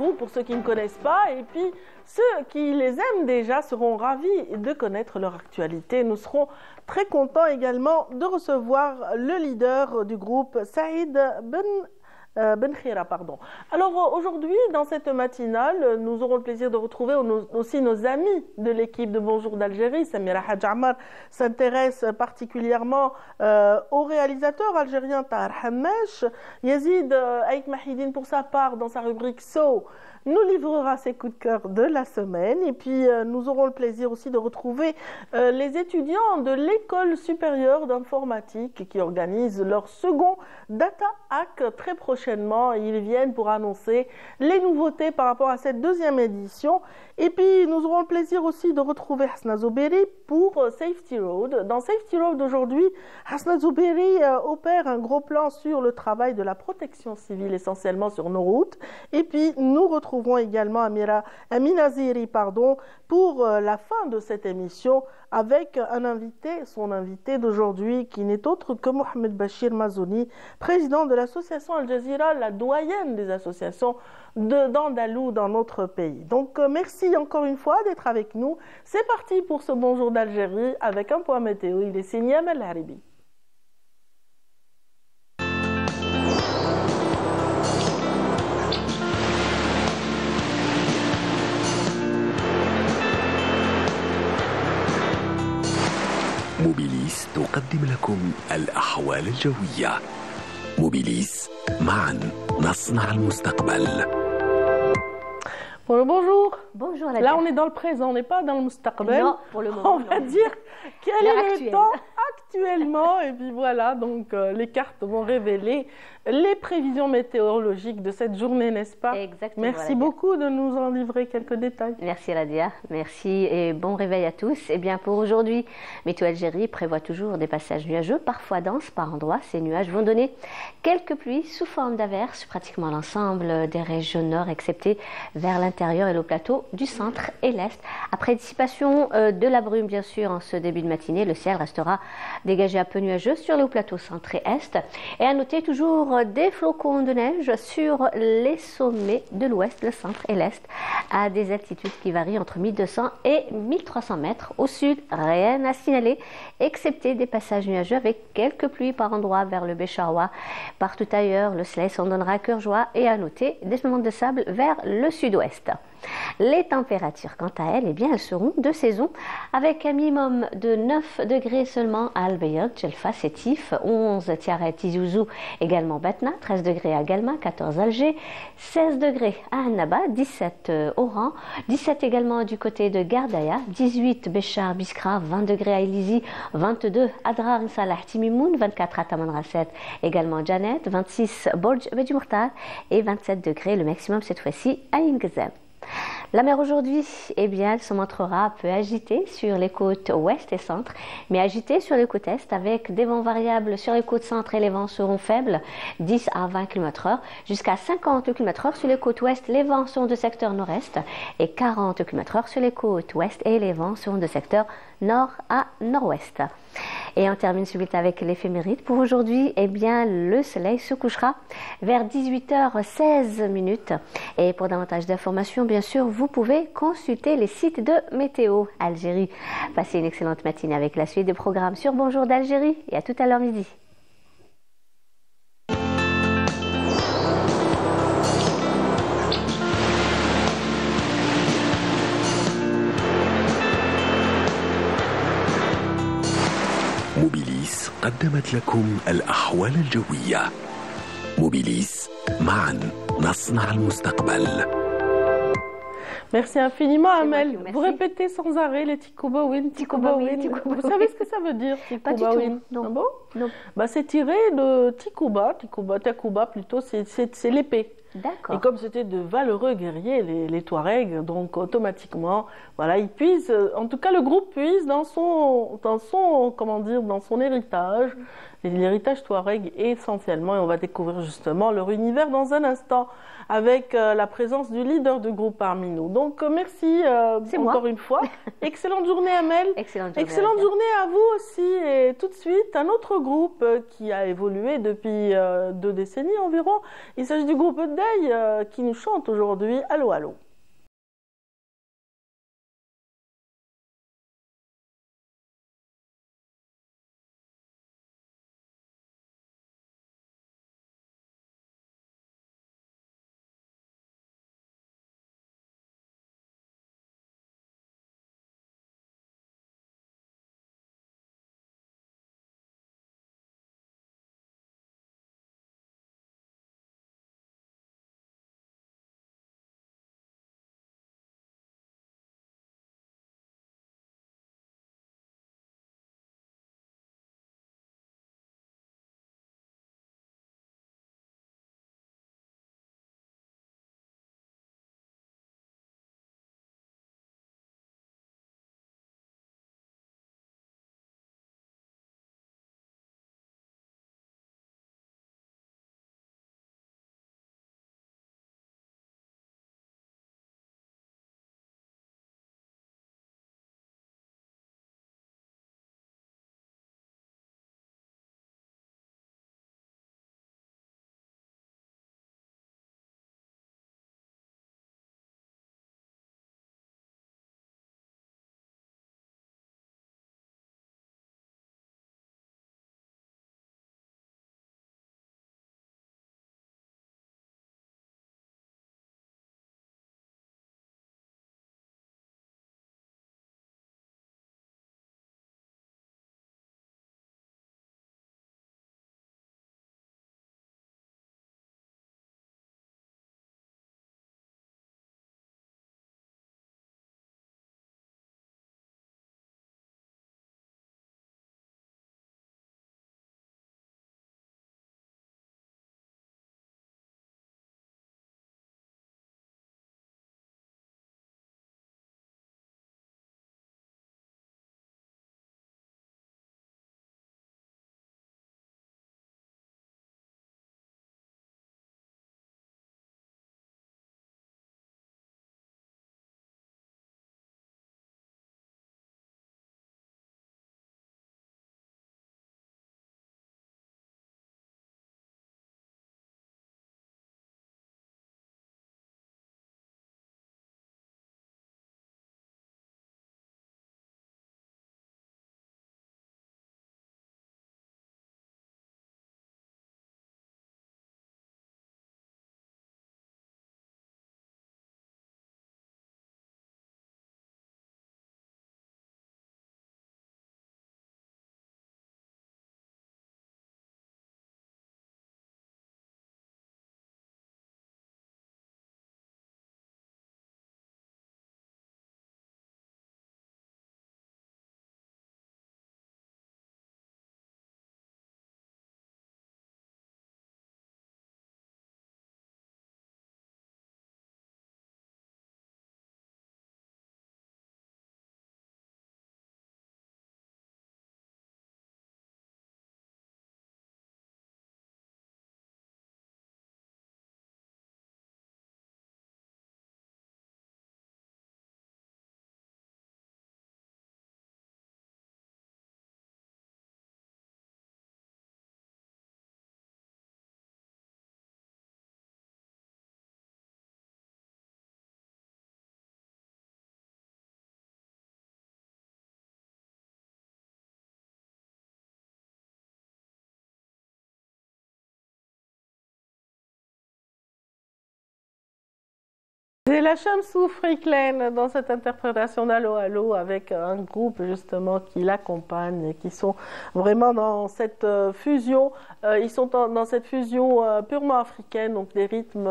groupe pour ceux qui ne connaissent pas, et puis ceux qui les aiment déjà seront ravis de connaître leur actualité. Nous serons très contents également de recevoir le leader du groupe, Saïd Ben Khira, pardon. Alors aujourd'hui, dans cette matinale, nous aurons le plaisir de retrouver aussi nos amis de l'équipe de Bonjour d'Algérie. Samira Hadjamar s'intéresse particulièrement au réalisateur algérien Tahar Hammesh. Yazid Aïk Mahidine, pour sa part, dans sa rubrique So, nous livrera ses coups de cœur de la semaine. Et puis, nous aurons le plaisir aussi de retrouver les étudiants de l'École supérieure d'informatique qui organisent leur second Data Hack très prochainement. Ils viennent pour annoncer les nouveautés par rapport à cette deuxième édition. Et puis, nous aurons le plaisir aussi de retrouver Hasna Zouberi pour Safety Road. Dans Safety Road aujourd'hui, Hasna Zouberi opère un gros plan sur le travail de la protection civile, essentiellement sur nos routes. Et puis, nous retrouverons également Amina Ziri, pour la fin de cette émission avec son invité d'aujourd'hui qui n'est autre que Mohamed Bachir Mazouni, président de l'association Al Jazeera, la doyenne des associations d'Andalou dans notre pays. Donc merci encore une fois d'être avec nous. C'est parti pour ce Bonjour d'Algérie avec un point météo. Il est signé Amel Haribi. موبيليس تقدم لكم الأحوال الجوية. موبيليس، معا نصنع المستقبل. Bonjour. Bonjour. Là, on est dans le présent, on n'est pas dans le mustaqbal. Non, pour le moment. On va dire quel est le temps actuellement. Et puis voilà, donc les cartes vont révéler les prévisions météorologiques de cette journée, n'est-ce pas? Exactement. Merci beaucoup de nous en livrer quelques détails. Merci Radia, merci et bon réveil à tous. Eh bien pour aujourd'hui, Météo Algérie prévoit toujours des passages nuageux, parfois denses par endroits. Ces nuages vont donner quelques pluies sous forme d'averses, pratiquement l'ensemble des régions nord, excepté vers l'intérieur et le plateau du centre et l'est. Après dissipation de la brume, bien sûr, en ce début de matinée, le ciel restera dégagé un peu nuageux sur le plateau centre et est. Et à noter toujours des flocons de neige sur les sommets de l'ouest, le centre et l'est, à des altitudes qui varient entre 1200 et 1300 mètres. Au sud, rien à signaler, excepté des passages nuageux avec quelques pluies par endroits vers le Bécharoua. Partout ailleurs, le soleil s'en donnera à cœur joie et à noter des moments de sable vers le sud-ouest. Les températures, quant à elles, eh bien, elles seront de saison avec un minimum de 9 degrés seulement à Al-Bayad, Djelfa, Sétif, 11 Tiaret, Tizi Ouzou, également Batna, 13 degrés à Galma, 14 Alger, 16 degrés à Annaba, 17 Oran, 17 également du côté de Gardaya, 18 Béchar, Biskra, 20 degrés à Elizi, 22 Adrar, Salah, Timimoun, 24 à Tamanrasset, également Janet, 26 Borj, Bedi Mourtar et 27 degrés le maximum cette fois-ci à Ingzem. La mer aujourd'hui, eh bien, elle se montrera peu agitée sur les côtes ouest et centre, mais agitée sur les côtes est avec des vents variables sur les côtes centre et les vents seront faibles, 10 à 20 km/h, jusqu'à 50 km/h sur les côtes ouest, les vents seront de secteur nord-est et 40 km/h sur les côtes ouest et les vents seront de secteur nord à nord-ouest. Et on termine suite avec l'éphéméride. Pour aujourd'hui, eh bien, le soleil se couchera vers 18h16. Et pour davantage d'informations, bien sûr, vous pouvez consulter les sites de Météo Algérie. Passez une excellente matinée avec la suite des programmes sur Bonjour d'Algérie et à tout à l'heure midi. موبيليس قدمت لكم الأحوال الجوية. موبيليس، معا نصنع المستقبل. Merci infiniment, Amel. Vous répétez sans arrêt les Tikobawin, Tikobawin. Vous savez ce que ça veut dire, Tikobawin? Non. Ah bon? Non. Bah, c'est tiré de Tikouba, Takouba plutôt, c'est l'épée. D'accord. Et comme c'était de valeureux guerriers, les Touaregs, donc automatiquement, voilà, ils puisent, en tout cas le groupe puise dans son comment dire, dans son héritage, l'héritage touareg essentiellement, et on va découvrir justement leur univers dans un instant avec la présence du leader du groupe parmi nous. Donc merci encore une fois. Excellente journée Amel. Excellente journée à vous aussi. Et tout de suite, un autre groupe qui a évolué depuis 2 décennies environ. Il s'agit du groupe Day qui nous chante aujourd'hui Allô Allô. C'est la Shamsou Friklen dans cette interprétation d'Allo Allo avec un groupe justement qui l'accompagne et qui sont vraiment dans cette fusion. Ils sont dans cette fusion purement africaine, donc des rythmes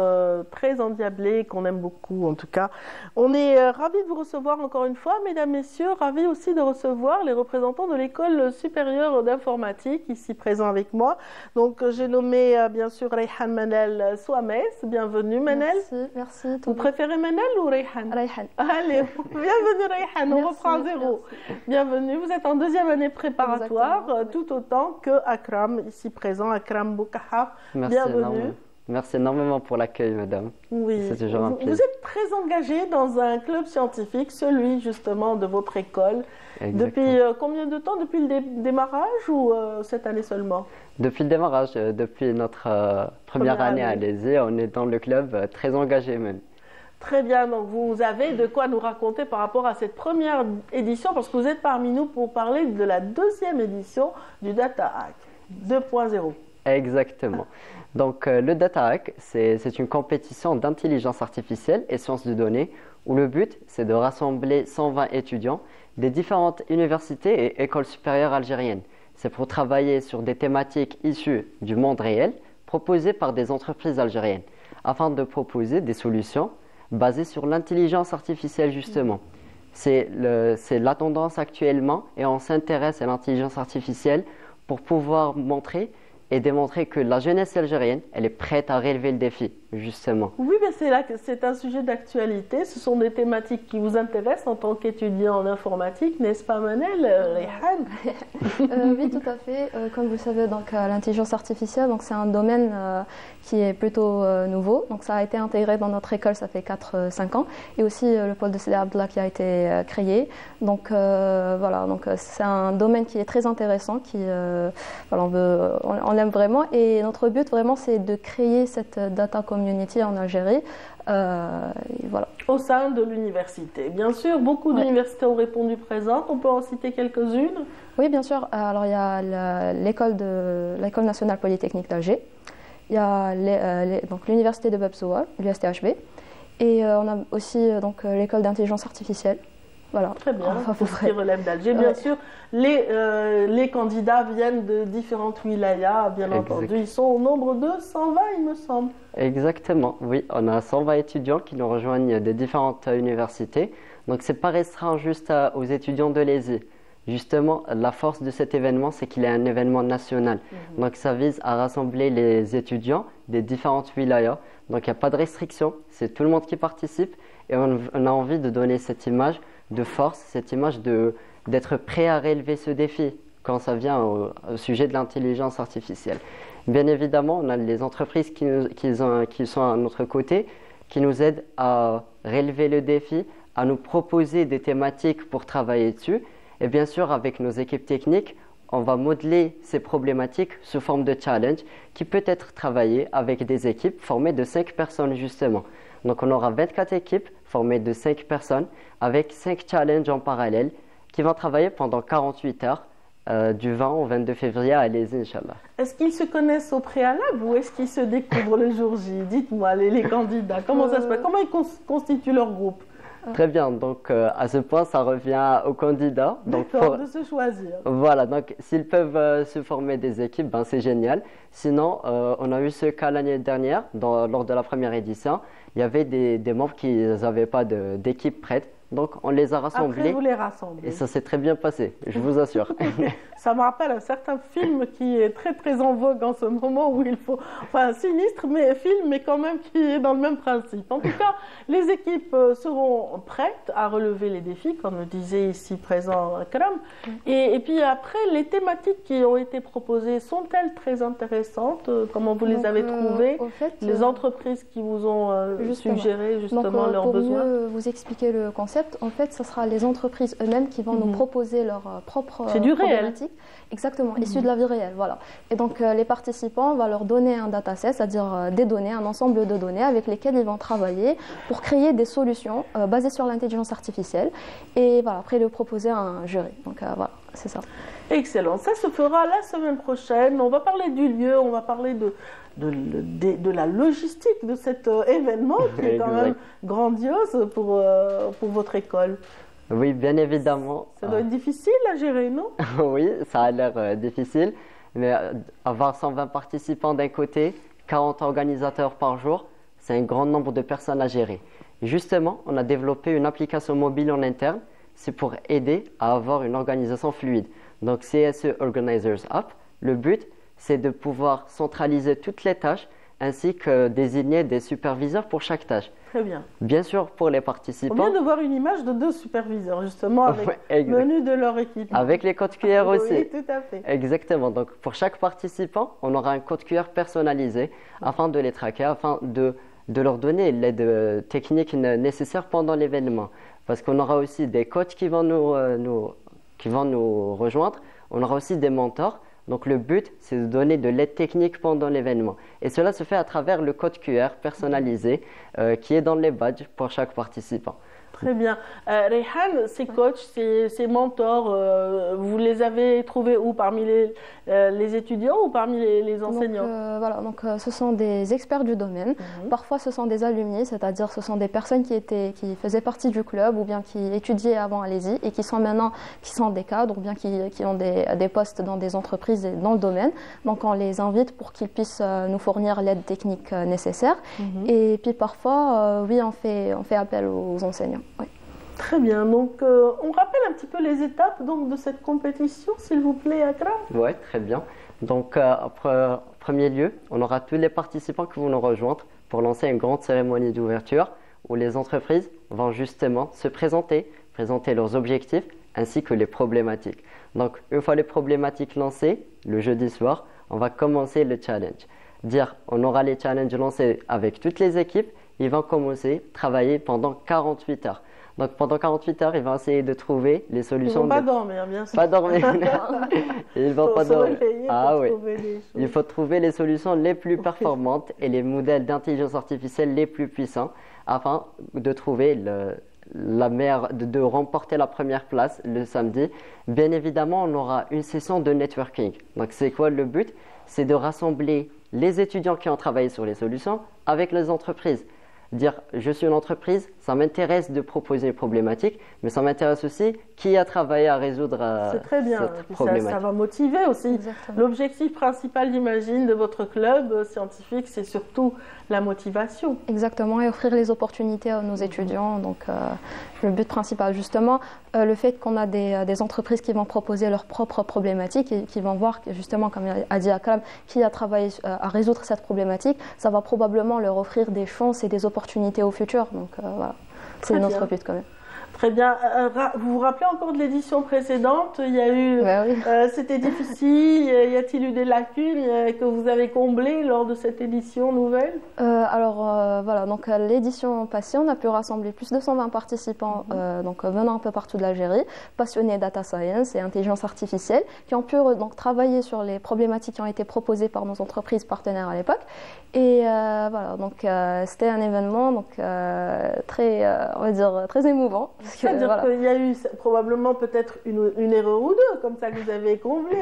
très endiablés qu'on aime beaucoup en tout cas. On est ravis de vous recevoir encore une fois, mesdames, messieurs, ravis aussi de recevoir les représentants de l'école supérieure d'informatique ici présents avec moi. Donc j'ai nommé bien sûr Rayhan Manel Souames. Bienvenue Manel. Merci. Vous préférez préférez Manal ou Rayhan? Rayhan. Allez, bienvenue Rayhan, on reprend à zéro. Bienvenue, vous êtes en deuxième année préparatoire, tout autant que Akram, ici présent, Akram Boukahar. Bienvenue. Merci énormément pour l'accueil, madame. Oui, c'est toujours un plaisir. Vous êtes très engagé dans un club scientifique, celui justement de votre école. Exactement. Depuis combien de temps? Depuis le démarrage ou cette année seulement? Depuis le démarrage, depuis notre première année à l'ESI, on est dans le club très engagé même. Très bien, donc vous avez de quoi nous raconter par rapport à cette première édition, parce que vous êtes parmi nous pour parler de la deuxième édition du Data Hack 2.0. Exactement. Donc le Data Hack, c'est une compétition d'intelligence artificielle et sciences de données où le but, c'est de rassembler 120 étudiants des différentes universités et écoles supérieures algériennes. C'est pour travailler sur des thématiques issues du monde réel proposées par des entreprises algériennes afin de proposer des solutions basées sur l'intelligence artificielle justement. C'est la tendance actuellement et on s'intéresse à l'intelligence artificielle pour pouvoir montrer et démontrer que la jeunesse algérienne, elle est prête à relever le défi, justement. Oui, mais c'est un sujet d'actualité. Ce sont des thématiques qui vous intéressent en tant qu'étudiant en informatique, n'est-ce pas, Manel, Rayhan? Oui, tout à fait. Comme vous le savez, l'intelligence artificielle, c'est un domaine qui est plutôt nouveau. Donc, ça a été intégré dans notre école, ça fait 4-5 ans. Et aussi le pôle de Sidi Abdallah qui a été créé. Donc, voilà, c'est un domaine qui est très intéressant, on l'aime vraiment. Et notre but, vraiment, c'est de créer cette data community en Algérie. Voilà. Au sein de l'université. Bien sûr, beaucoup d'universités ont répondu présentes. On peut en citer quelques-unes? Oui, bien sûr. Alors, il y a l'École nationale polytechnique d'Alger. Il y a l'université de Bab-Souar, l'USTHB. Et on a aussi l'école d'intelligence artificielle. Voilà. Très bien, tout ce qui relève d'Alger. Bien sûr, les candidats viennent de différentes wilayas, bien entendu. Ils sont au nombre de 120, il me semble. Exactement, oui. On a 120 étudiants qui nous rejoignent des différentes universités. Donc, ce n'est pas restreint juste aux étudiants de l'ESI. Justement, la force de cet événement, c'est qu'il est un événement national. Donc, ça vise à rassembler les étudiants des différentes wilayas. Donc, il n'y a pas de restriction. C'est tout le monde qui participe. Et on a envie de donner cette image de force, cette image d'être prêt à relever ce défi quand ça vient au sujet de l'intelligence artificielle. Bien évidemment, on a les entreprises qui sont à notre côté, qui nous aident à relever le défi, à nous proposer des thématiques pour travailler dessus. Et bien sûr, avec nos équipes techniques, on va modeler ces problématiques sous forme de challenge qui peut être travaillé avec des équipes formées de 5 personnes justement. Donc on aura 24 équipes formées de 5 personnes avec 5 challenges en parallèle qui vont travailler pendant 48 heures du 20 au 22 février à l'ESI, Inch'Allah. Est-ce qu'ils se connaissent au préalable ou est-ce qu'ils se découvrent le jour J? Dites-moi, les candidats, comment ça se passe? Comment ils constituent leur groupe? Très bien, donc à ce point, ça revient aux candidats. D'accord, de se choisir. Voilà, donc s'ils peuvent se former des équipes, c'est génial. Sinon, on a eu ce cas l'année dernière, lors de la première édition. Il y avait des membres qui n'avaient pas d'équipe prête. Donc, on les a rassemblés. Après, vous les rassemblez. Et ça s'est très bien passé, je vous assure. Ça me rappelle un certain film qui est très, très en vogue en ce moment où il faut... Enfin, sinistre, mais film, mais quand même qui est dans le même principe. En tout cas, les équipes seront prêtes à relever les défis, comme le disait ici présent Akram. Et puis après, les thématiques qui ont été proposées sont-elles très intéressantes? Comment vous les avez trouvées? Fait, les entreprises qui vous ont suggéré justement leurs besoins? Pour mieux vous expliquer le concept, en fait, ce sera les entreprises eux-mêmes qui vont nous proposer leurs propres problématiques. Exactement, issues de la vie réelle, voilà. Et donc, les participants, on va leur donner un dataset, c'est-à-dire des données, un ensemble de données avec lesquelles ils vont travailler pour créer des solutions basées sur l'intelligence artificielle et voilà, après le proposer à un jury. Donc, voilà, c'est ça. Excellent, ça se fera la semaine prochaine. On va parler du lieu, on va parler de la logistique de cet événement qui est quand même grandiose pour votre école. Oui, bien évidemment. Ça doit être difficile à gérer, non? Oui, ça a l'air difficile, mais avoir 120 participants d'un côté, 40 organisateurs par jour, c'est un grand nombre de personnes à gérer. Justement, on a développé une application mobile en interne, c'est pour aider à avoir une organisation fluide. Donc CSE Organizers App, le but, c'est de pouvoir centraliser toutes les tâches ainsi que désigner des superviseurs pour chaque tâche. Très bien. Bien sûr, pour les participants... On vient de voir une image de 2 superviseurs, justement, avec le menu de leur équipe. Avec les codes QR aussi. Oui, tout à fait. Exactement. Donc, pour chaque participant, on aura un code QR personnalisé afin de les traquer, afin de leur donner l'aide technique nécessaire pendant l'événement. Parce qu'on aura aussi des coachs qui vont nous rejoindre. On aura aussi des mentors. Donc le but, c'est de donner de l'aide technique pendant l'événement. Et cela se fait à travers le code QR personnalisé qui est dans les badges pour chaque participant. Très bien. Rayhan, ces coachs, ces mentors, vous les avez trouvés où? Parmi les étudiants ou parmi les enseignants? Donc, ce sont des experts du domaine. Parfois, ce sont des alumni, c'est-à-dire ce sont des personnes qui faisaient partie du club ou bien qui étudiaient avant à l'ESI et qui sont maintenant des cadres ou bien qui ont des postes dans des entreprises et dans le domaine. Donc, on les invite pour qu'ils puissent nous fournir l'aide technique nécessaire. Et puis, parfois, oui, on fait appel aux enseignants. Oui. Très bien. Donc, on rappelle un petit peu les étapes de cette compétition, s'il vous plaît, Akram. Oui, très bien. Donc, en premier lieu, on aura tous les participants qui vont nous rejoindre pour lancer une grande cérémonie d'ouverture où les entreprises vont justement se présenter leurs objectifs ainsi que les problématiques. Donc, une fois les problématiques lancées, le jeudi soir, on va commencer le challenge. On aura les challenges lancés avec toutes les équipes. Ils vont commencer à travailler pendant 48 heures. Donc pendant 48 heures, ils vont essayer de trouver les solutions. Ils ne vont pas dormir, bien sûr. Pas dormir. Ils vont pas dormir. Oui. Il faut trouver les solutions les plus performantes et les modèles d'intelligence artificielle les plus puissants afin de trouver de remporter la première place le samedi. Bien évidemment, on aura une session de networking. Donc c'est quoi le but? C'est de rassembler les étudiants qui ont travaillé sur les solutions avec les entreprises. Je suis une entreprise, ça m'intéresse de proposer une problématique, mais ça m'intéresse aussi qui a travaillé à résoudre cette problématique. Ça va motiver aussi. L'objectif principal, j'imagine, de votre club scientifique, c'est surtout la motivation. Exactement, et offrir les opportunités à nos étudiants. Donc, le but principal, justement, le fait qu'on a des entreprises qui vont proposer leurs propres problématiques et qui vont voir, justement, comme a dit Akram, qui a travaillé à résoudre cette problématique, ça va probablement leur offrir des chances et des opportunités au futur. Donc, voilà, c'est notre but quand même. Très bien. Vous vous rappelez encore de l'édition précédente? Il y a eu, c'était difficile. Y a-t-il eu des lacunes que vous avez comblées lors de cette édition nouvelle? Voilà. Donc l'édition passée, on a pu rassembler plus de 120 participants, venant un peu partout de l'Algérie, passionnés data science et intelligence artificielle, qui ont pu travailler sur les problématiques qui ont été proposées par nos entreprises partenaires à l'époque. Et c'était un événement très, on va dire, très émouvant. C'est-à-dire qu'il y a eu probablement peut-être une erreur ou deux, comme ça que vous avez comblé,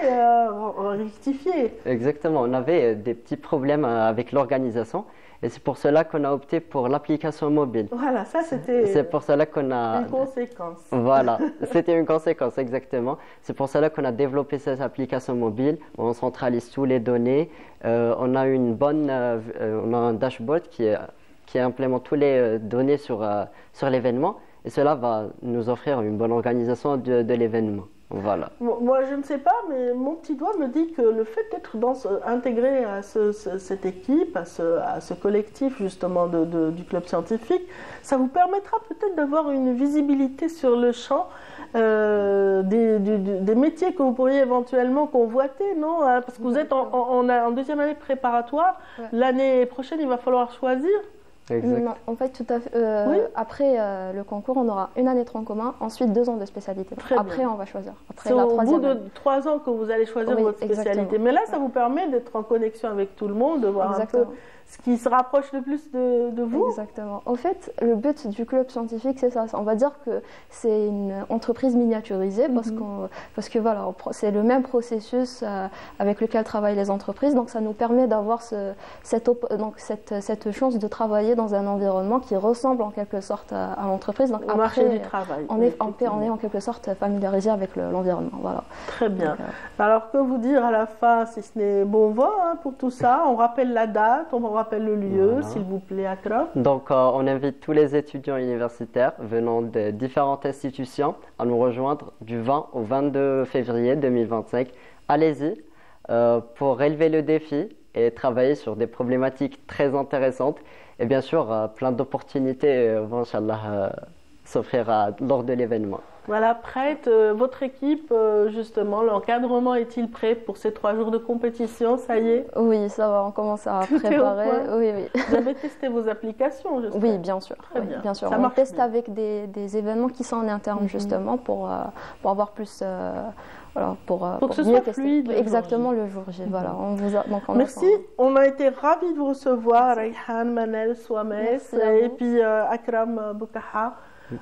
rectifié. Exactement, on avait des petits problèmes avec l'organisation et c'est pour cela qu'on a opté pour l'application mobile. Voilà, ça c'était c'est pour cela qu'on a... une conséquence. Voilà, c'était une conséquence, exactement. C'est pour cela qu'on a développé cette application mobile, on centralise toutes les données, on a un dashboard qui implémente toutes les données sur l'événement. Et cela va nous offrir une bonne organisation de l'événement. Voilà. Moi, je ne sais pas, mais mon petit doigt me dit que le fait d'être intégré à cette équipe, à ce collectif justement du club scientifique, ça vous permettra peut-être d'avoir une visibilité sur le champ des métiers que vous pourriez éventuellement convoiter, non? Parce que vous êtes en deuxième année préparatoire. Ouais. L'année prochaine, il va falloir choisir. Non, en fait, tout à fait. Après le concours, on aura une année tronc commun, ensuite 2 ans de spécialité. Après, on va choisir. C'est au bout de 3 ans que vous allez choisir votre spécialité. Exactement. Mais là, ça vous permet d'être en connexion avec tout le monde, de voir un peu ce qui se rapproche le plus de vous. Exactement. En fait, le but du club scientifique, c'est ça. On va dire que c'est une entreprise miniaturisée parce que voilà, c'est le même processus avec lequel travaillent les entreprises. Donc, ça nous permet d'avoir cette chance de travailler dans un environnement qui ressemble en quelque sorte à l'entreprise. Donc, au marché du travail. On est en quelque sorte familiarisé avec l'environnement. Voilà. Très bien. Donc, alors, que vous dire à la fin, si ce n'est bon vent pour tout ça? On rappelle la date, on rappelle le lieu, s'il vous plaît, Akram. Donc, on invite tous les étudiants universitaires venant de différentes institutions à nous rejoindre du 20 au 22 février 2025. Allez-y pour relever le défi et travailler sur des problématiques très intéressantes. Et bien sûr, plein d'opportunités vont, Inch'Allah, s'offrir lors de l'événement. Voilà, prête. Votre équipe, justement, l'encadrement est-il prêt pour ces 3 jours de compétition? Ça y est? Oui, ça va, on commence à préparer. Oui, oui. Vous avez testé vos applications, j'espère? Oui, bien sûr. Très bien. Bien sûr. Ça on teste bien avec des événements qui sont en interne, justement, pour avoir plus... Voilà, pour que ce mieux soit tester. fluide. Exactement, le jour J. Voilà, merci. On a été ravis de vous recevoir, Rayhan, Manel, Swames et puis Akram Boukaha.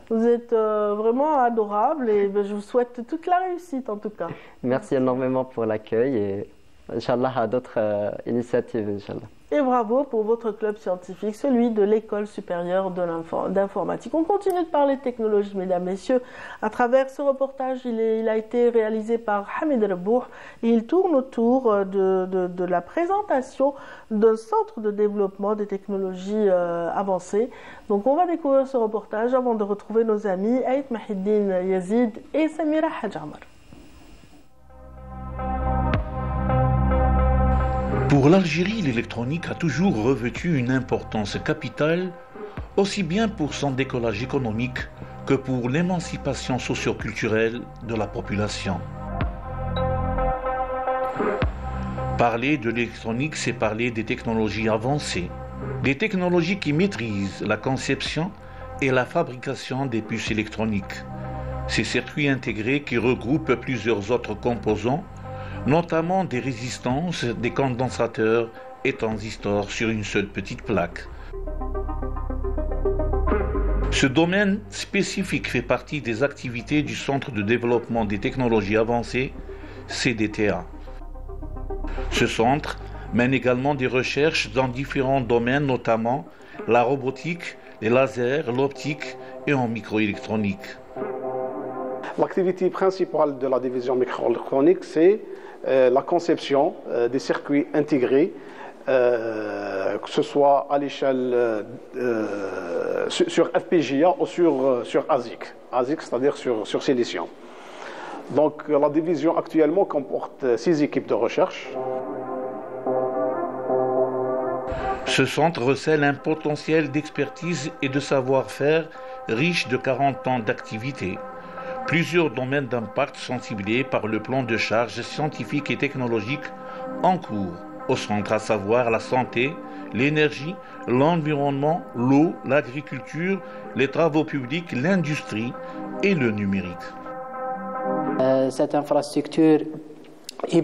Vous êtes vraiment adorables et je vous souhaite toute la réussite en tout cas. Merci énormément pour l'accueil et Inch'Allah à d'autres initiatives, Inch'Allah. Et bravo pour votre club scientifique, celui de l'École supérieure d'informatique. On continue de parler de technologie, mesdames, messieurs, à travers ce reportage. Il a été réalisé par Hamid Rabouh et il tourne autour de la présentation d'un centre de développement des technologies avancées. Donc on va découvrir ce reportage avant de retrouver nos amis Aït Mahiddin Yazid et Samira Hadjamar. Pour l'Algérie, l'électronique a toujours revêtu une importance capitale, aussi bien pour son décollage économique que pour l'émancipation socio-culturelle de la population. Parler de l'électronique, c'est parler des technologies avancées, des technologies qui maîtrisent la conception et la fabrication des puces électroniques, ces circuits intégrés qui regroupent plusieurs autres composants, notamment des résistances, des condensateurs et transistors sur une seule petite plaque. Ce domaine spécifique fait partie des activités du Centre de développement des technologies avancées, CDTA. Ce centre mène également des recherches dans différents domaines, notamment la robotique, les lasers, l'optique et en microélectronique. L'activité principale de la division microélectronique, c'est la conception des circuits intégrés, que ce soit à l'échelle sur FPGA ou sur ASIC. ASIC, c'est-à-dire sur silicium. Donc la division actuellement comporte 6 équipes de recherche. Ce centre recèle un potentiel d'expertise et de savoir-faire riche de 40 ans d'activité. Plusieurs domaines d'impact sont ciblés par le plan de charge scientifique et technologique en cours au centre, à savoir la santé, l'énergie, l'environnement, l'eau, l'agriculture, les travaux publics, l'industrie et le numérique. Cette infrastructure est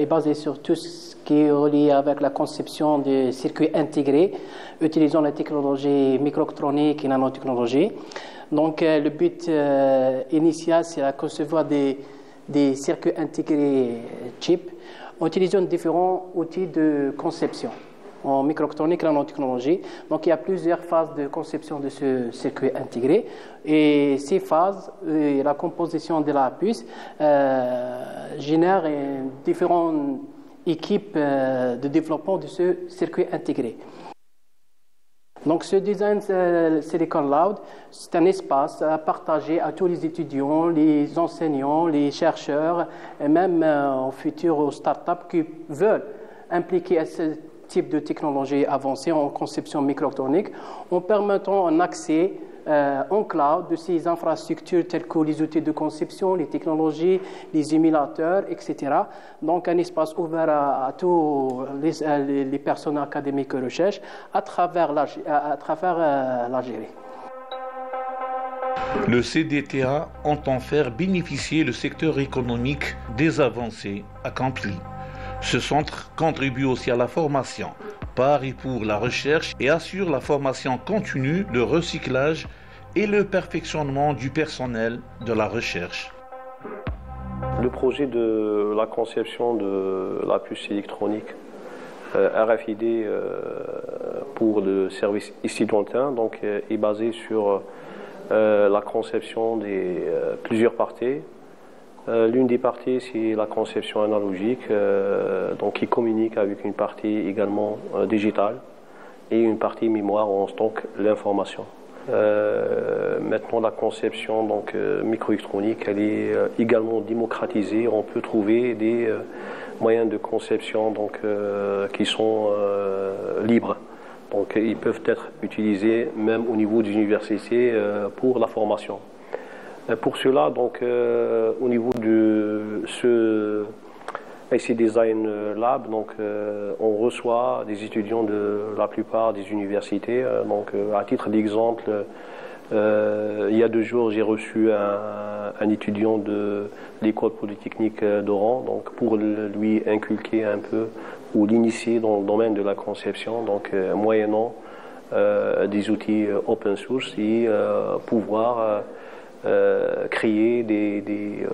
basée sur tout ce qui est relié avec la conception de circuits intégrés, utilisant la technologie microélectronique et nanotechnologie. Donc le but initial, c'est de concevoir des circuits intégrés chip en utilisant différents outils de conception en microélectronique et nanotechnologie. Donc il y a plusieurs phases de conception de ce circuit intégré et ces phases et la composition de la puce génèrent différentes équipes de développement de ce circuit intégré. Donc ce design Silicon Loud, c'est un espace à partager à tous les étudiants, les enseignants, les chercheurs et même au futur aux startups qui veulent impliquer ce type de technologie avancée en conception microélectronique en permettant un accès en cloud de ces infrastructures telles que les outils de conception, les technologies, les émulateurs, etc. Donc un espace ouvert à tous les personnes académiques et recherche à travers l'Algérie. Le CDTA entend faire bénéficier le secteur économique des avancées accomplies. Ce centre contribue aussi à la formation par et pour la recherche et assure la formation continue, le recyclage et le perfectionnement du personnel de la recherche. Le projet de la conception de la puce électronique RFID pour le service ici lointain donc, est basé sur la conception des plusieurs parties. L'une des parties, c'est la conception analogique, donc qui communique avec une partie également digitale et une partie mémoire où on stocke l'information. Maintenant, la conception donc, microélectronique, elle est également démocratisée. On peut trouver moyens de conception donc, qui sont libres. Donc ils peuvent être utilisés même au niveau des universités pour la formation. Pour cela, donc, au niveau de ce IC Design Lab, donc, on reçoit des étudiants de la plupart des universités. Donc, à titre d'exemple, il y a 2 jours, j'ai reçu un étudiant de l'école polytechnique d'Oran, donc pour lui inculquer un peu ou l'initier dans le domaine de la conception, donc moyennant des outils open source et pouvoir créer des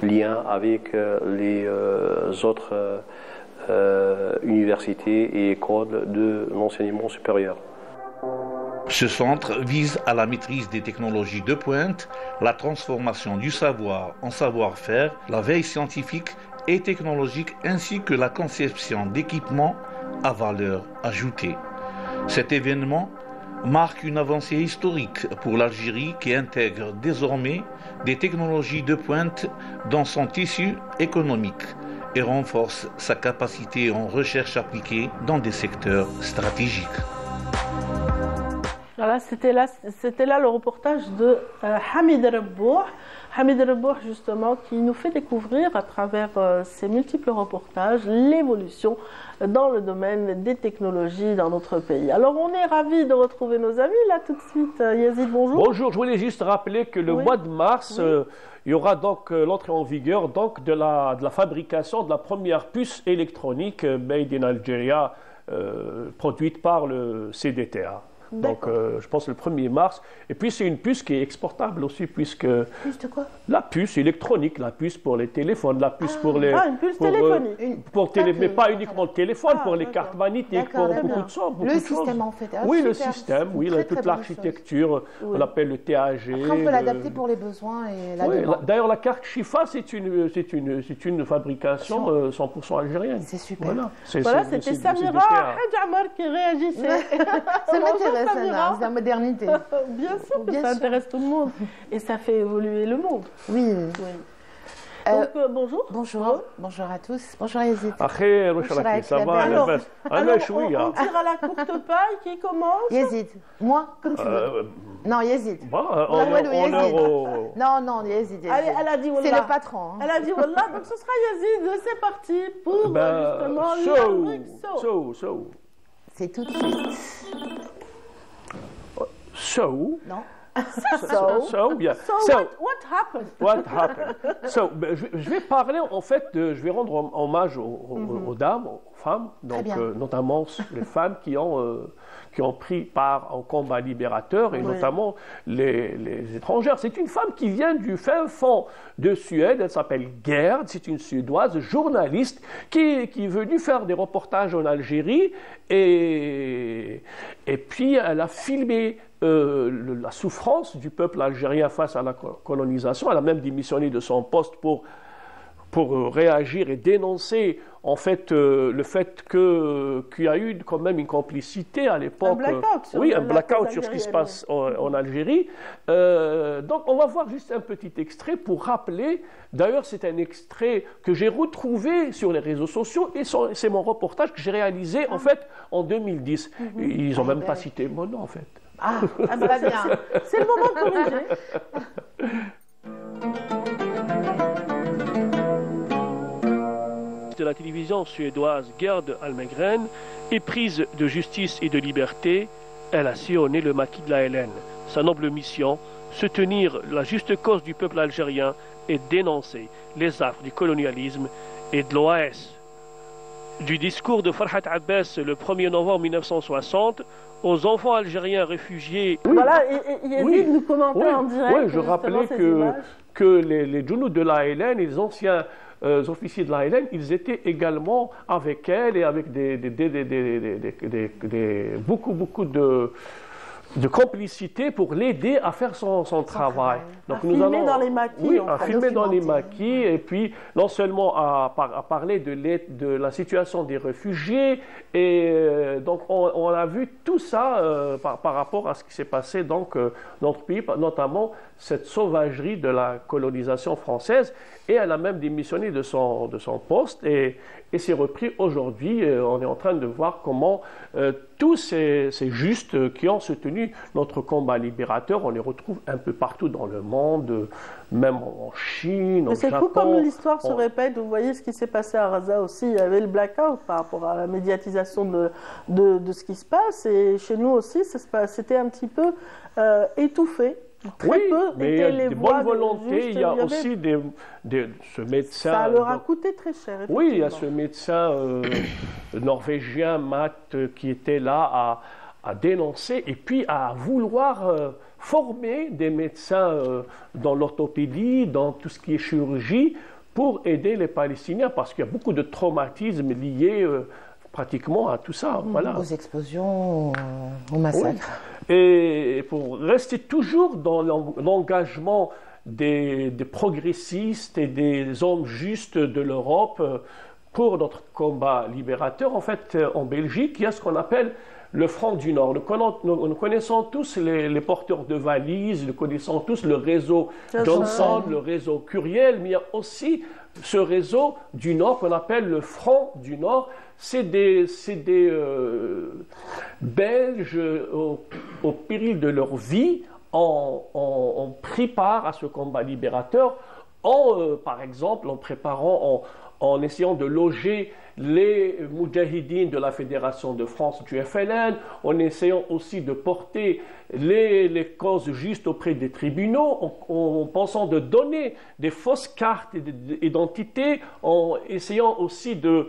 liens avec les autres universités et écoles de l'enseignement supérieur. Ce centre vise à la maîtrise des technologies de pointe, la transformation du savoir en savoir-faire, la veille scientifique et technologique ainsi que la conception d'équipements à valeur ajoutée. Cet événement marque une avancée historique pour l'Algérie qui intègre désormais des technologies de pointe dans son tissu économique et renforce sa capacité en recherche appliquée dans des secteurs stratégiques. Voilà, c'était là le reportage de Hamid Rebouh. Hamid Rebouh, justement, qui nous fait découvrir à travers ses multiples reportages l'évolution dans le domaine des technologies dans notre pays. Alors, on est ravis de retrouver nos amis là tout de suite. Yazid, bonjour. Bonjour, je voulais juste rappeler que le mois de mars, il y aura donc l'entrée en vigueur donc, de la fabrication de la première puce électronique Made in Algeria, produite par le CDTA. Donc, je pense le 1er mars. Et puis, c'est une puce qui est exportable aussi, puisque... Puce de quoi? La puce électronique, la puce pour les téléphones, la puce pour les... Ah, une puce téléphonique. Mais pas uniquement le téléphone, pour les cartes magnétiques, pour beaucoup de choses. Le système, en fait. Oui, le système, oui, toute l'architecture, on l'appelle le TAG. Après, on peut l'adapter pour les besoins et la demande. D'ailleurs, la carte Chifa, c'est une fabrication 100% algérienne. C'est super. Voilà, c'était Samira Hadjamar qui réagissait. Ça m'intéresse. C'est la modernité. Bien sûr que ça intéresse tout le monde. Et ça fait évoluer le monde. Oui. Donc, bonjour. Bonjour à tous. Bonjour Yazid. Ça va, alors, on tire à la courte paille. Qui commence? Yazid. Moi, comme tu veux. Non, Yazid. Non, Yazid. Allez, elle a dit Wallah. C'est le patron. Elle a dit Wallah, donc ce sera Yazid. C'est parti pour justement la rubrique So. C'est tout de suite. Non. What happened? Je vais parler, en fait, je vais rendre hommage aux dames, aux femmes, donc notamment les femmes qui ont pris part au combat libérateur et notamment les étrangères. C'est une femme qui vient du fin fond de Suède, elle s'appelle Gerd, c'est une Suédoise journaliste qui est venue faire des reportages en Algérie et puis elle a filmé la souffrance du peuple algérien face à la colonisation. Elle a même démissionné de son poste pour réagir et dénoncer en fait le fait qu'il y a eu quand même une complicité à l'époque. Un blackout sur ce qui se passe en Algérie. Donc on va voir juste un petit extrait pour rappeler. D'ailleurs, c'est un extrait que j'ai retrouvé sur les réseaux sociaux et c'est mon reportage que j'ai réalisé en fait en 2010. Ils n'ont même pas cité mon nom en fait. Bien. C'est le moment de corriger. De la télévision suédoise Gerd Almegren, éprise de justice et de liberté, elle a sillonné le maquis de la Hélène. Sa noble mission, soutenir la juste cause du peuple algérien et dénoncer les affres du colonialisme et de l'OAS. Du discours de Farhat Abbas le 1er novembre 1960 aux enfants algériens réfugiés. Voilà, et Yazid nous commentait en direct. Oui, je rappelais que les Djounou de la Hélène, les anciens officiers de la Hélène, ils étaient également avec elle et avec beaucoup de de complicité pour l'aider à faire son travail. Donc nous allons dans les maquis. Oui, à filmer dans les maquis et puis non seulement à parler de la situation des réfugiés et donc on a vu tout ça par rapport à ce qui s'est passé donc dans notre pays, notamment cette sauvagerie de la colonisation française et elle a même démissionné de son poste et c'est repris aujourd'hui. On est en train de voir comment tous ces justes qui ont soutenu notre combat libérateur, on les retrouve un peu partout dans le monde, même en Chine, au Japon. C'est fou comme l'histoire se répète. Vous voyez ce qui s'est passé à Gaza aussi. Il y avait le blackout par rapport à la médiatisation de ce qui se passe. Et chez nous aussi, c'était un petit peu étouffé. Très peu mais il y a des bonnes volontés, il y a aussi ce médecin... Ça leur a coûté très cher, oui, il y a ce médecin norvégien, Matt, qui était là à dénoncer et puis à vouloir former des médecins dans l'orthopédie, dans tout ce qui est chirurgie, pour aider les Palestiniens, parce qu'il y a beaucoup de traumatismes liés pratiquement à tout ça. Voilà. Aux explosions, aux massacres. Oui. Et pour rester toujours dans l'engagement des progressistes et des hommes justes de l'Europe pour notre combat libérateur, en fait, en Belgique, il y a ce qu'on appelle le Front du Nord. Nous connaissons tous les porteurs de valises, nous connaissons tous le réseau Johnson, le réseau Curiel, mais il y a aussi ce réseau du Nord qu'on appelle le Front du Nord. C'est des Belges au péril de leur vie ont pris part à ce combat libérateur par exemple en préparant, en essayant de loger les Moudjahidines de la Fédération de France du FLN, en essayant aussi de porter les causes justes auprès des tribunaux, en pensant de donner des fausses cartes d'identité, en essayant aussi de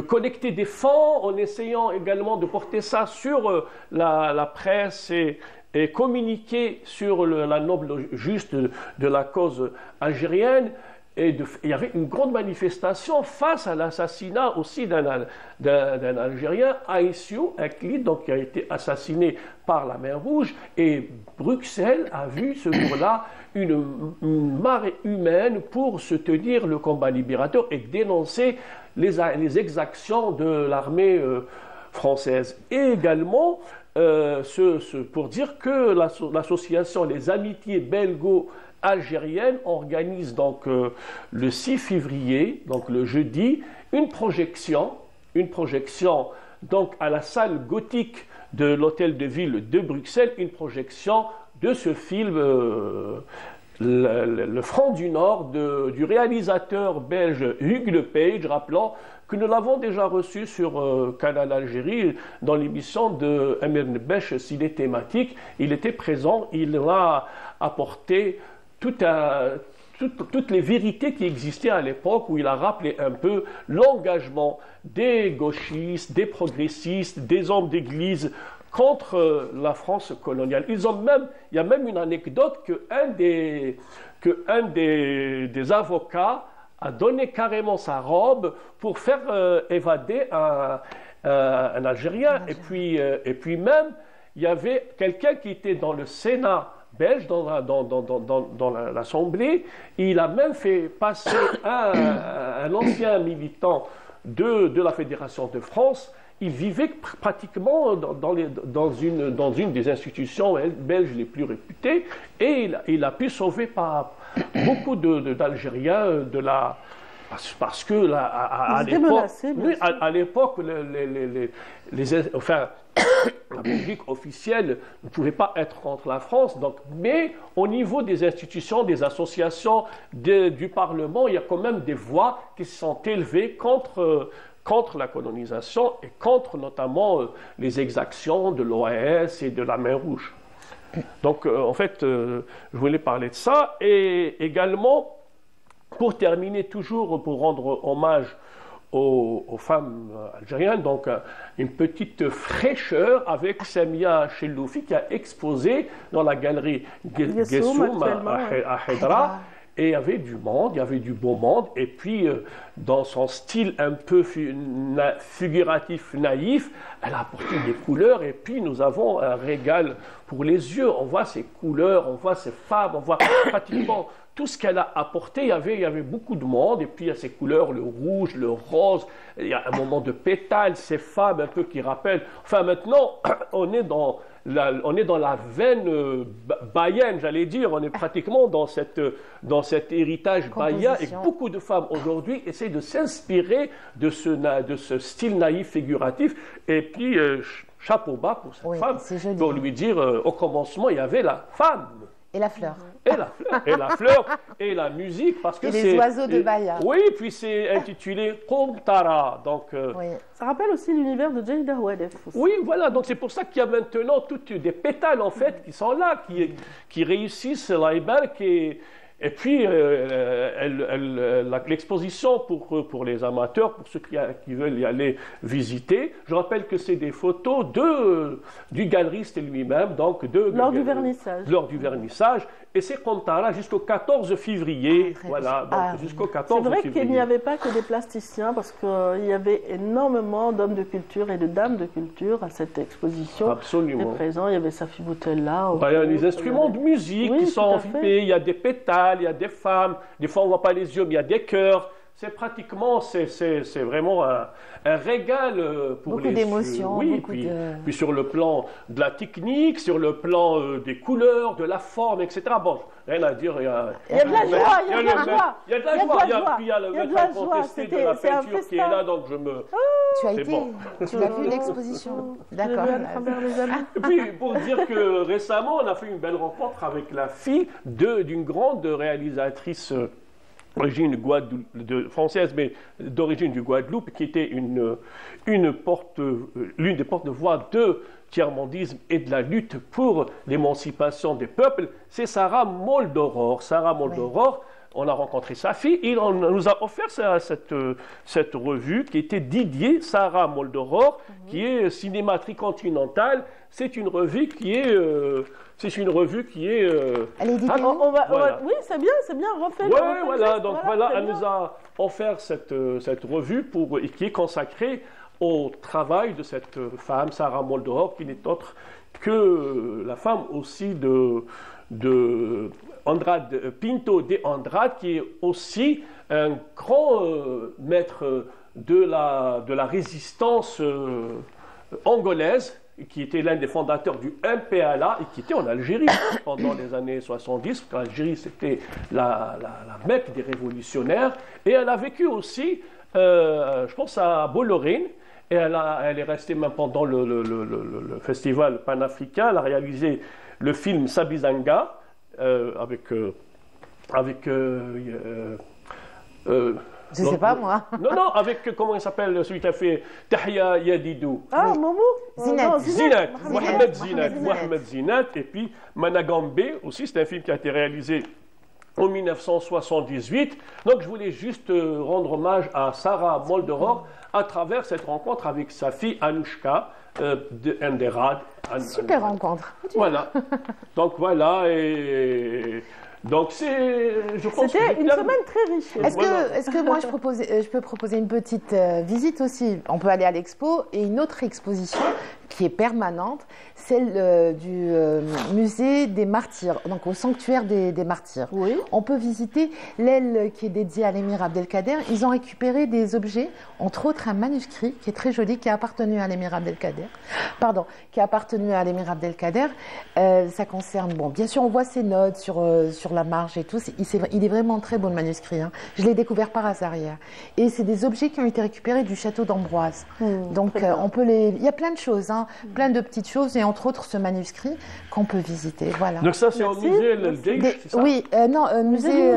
collecter des fonds, en essayant également de porter ça sur la presse et communiquer sur la noble juste de la cause algérienne. Et il y avait une grande manifestation face à l'assassinat aussi d'un Algérien, Aïssiou Akli, donc qui a été assassiné par la Mer Rouge. Et Bruxelles a vu ce jour-là une marée humaine pour soutenir le combat libérateur et dénoncer les exactions de l'armée française. Et également, pour dire que l'association Les Amitiés Belgo-Algériennes organise donc le 6 février, donc le jeudi, une projection donc à la salle gothique de l'hôtel de ville de Bruxelles, une projection de ce film le Front du Nord du réalisateur belge Hugues Lepage, rappelant que nous l'avons déjà reçu sur Canal Algérie dans l'émission de Amir Nebesh, Ciné thématique. Il était présent, il a apporté toutes les vérités qui existaient à l'époque, où il a rappelé un peu l'engagement des gauchistes, des progressistes, des hommes d'église contre la France coloniale. Il y a même une anecdote qu'un des avocats a donné carrément sa robe pour faire évader un Algérien. Et puis même, il y avait quelqu'un qui était dans le Sénat belge, dans l'Assemblée. Il a même fait passer un ancien militant de la Fédération de France. Il vivait pratiquement dans une des institutions belges les plus réputées, et il a pu sauver pas beaucoup d'Algériens parce que à l'époque, la Belgique officielle ne pouvait pas être contre la France, mais au niveau des institutions, des associations, du Parlement, il y a quand même des voix qui se sont élevées contre la colonisation et contre notamment les exactions de l'OAS et de la Mer Rouge. Donc en fait, je voulais parler de ça. Et également, pour terminer toujours, pour rendre hommage aux femmes algériennes, donc une petite fraîcheur avec Samia Chelloufi qui a exposé dans la galerie Gessoum à Hedra. Et il y avait du monde, il y avait du beau monde. Et puis, dans son style un peu figuratif, naïf, elle a apporté des couleurs. Et puis, nous avons un régal pour les yeux. On voit ces couleurs, on voit ces femmes, on voit pratiquement tout ce qu'elle a apporté. Il y avait beaucoup de monde. Et puis, il y a ces couleurs, le rouge, le rose. Il y a un moment de pétale, ces femmes un peu qui rappellent. Enfin, maintenant, on est dans la veine baïenne, j'allais dire. On est pratiquement dans cet héritage baïen. Et beaucoup de femmes aujourd'hui essaient de s'inspirer de ce style naïf figuratif. Et puis, chapeau bas pour cette femme, pour lui dire, au commencement, il y avait la femme. Et la fleur. Et la fleur, et la musique, parce que c'est... les oiseaux de Baïa. Oui, puis c'est intitulé Qomtara. Donc, ça rappelle aussi l'univers de Jayda Wadef. Oui, voilà, donc c'est pour ça qu'il y a maintenant toutes des pétales, en fait, qui sont là, qui réussissent l'Aïbalk. Et puis, l'exposition pour les amateurs, pour ceux qui veulent y aller visiter, je rappelle que c'est des photos du galeriste lui-même, donc lors du vernissage. Lors du vernissage. Et c'est comme ça, là, jusqu'au 14 février. Voilà, donc jusqu'au 14 février. C'est vrai qu'il n'y avait pas que des plasticiens, parce qu'il y avait énormément d'hommes de culture et de dames de culture à cette exposition. Absolument. Présent, il y avait Safi Boutella. Il y a des instruments de musique qui sont filmés, il y a des pétales, il y a des femmes, des fois on ne voit pas les yeux, mais il y a des chœurs. C'est pratiquement, c'est vraiment un régal pour beaucoup d'émotions. Oui, puis sur le plan de la technique, sur le plan des couleurs, de la forme, etc. Bon, rien à dire. Il y a de la joie, il y a de la joie. Il y a de la joie. Puis il y a le maître incontesté de la peinture qui est là, donc je me... Tu as été, tu as vu l'exposition. D'accord. Et puis, pour dire que récemment, on a fait une belle rencontre avec la fille d'une grande réalisatrice d'origine française, mais d'origine du Guadeloupe, qui était l'une des porte-voix de tiers-mondisme et de la lutte pour l'émancipation des peuples, c'est Sarah Moldoror. Sarah Moldoror, on a rencontré sa fille et on nous a offert cette revue qui était dédiée Sarah Moldoror, qui est cinéma tricontinental. C'est une revue qui est... Elle est éditée. Oui, c'est bien refait. Oui, voilà. Donc voilà, elle nous a offert cette revue qui est consacrée au travail de cette femme, Sarah Moldoror, qui n'est autre que la femme aussi de Andrade, Pinto de Andrade, qui est aussi un grand maître de la résistance angolaise, qui était l'un des fondateurs du MPLA et qui était en Algérie pendant les années 70, parce qu'Algérie c'était la Mecque des révolutionnaires, et elle a vécu aussi, je pense, à Bollorène, et elle est restée même pendant le festival panafricain. Elle a réalisé le film Sabizanga avec je ne sais pas, moi. Non, avec, comment il s'appelle, celui qui a fait Tahia Yadidou. Ah, Momo Zinat. Mohamed Zinat. Et puis Managambe aussi, c'est un film qui a été réalisé en 1978. Donc, je voulais juste rendre hommage à Sarah Moldoror à travers cette rencontre avec sa fille Anouchka de Nderad. Super rencontre. Voilà. Donc, voilà. Et... Donc c'était une semaine très riche. Est-ce que moi je peux proposer une petite visite aussi? On peut aller à l'expo et une autre exposition qui est permanente, celle du musée des martyrs, donc au sanctuaire des martyrs. Oui. On peut visiter l'aile qui est dédiée à l'émir Abdelkader. Ils ont récupéré des objets, entre autres un manuscrit qui est très joli, qui a appartenu à l'émir Abdelkader. Ça concerne, bon, bien sûr, on voit ses notes sur la marge et tout. Il est vraiment très beau le manuscrit. Hein. Je l'ai découvert par hasard hier. Et c'est des objets qui ont été récupérés du château d'Ambroise. Donc on peut il y a plein de choses, hein, plein de petites choses, et entre autres ce manuscrit qu'on peut visiter. Voilà. Donc ça c'est au musée Deish, c'est ça? Oui, musée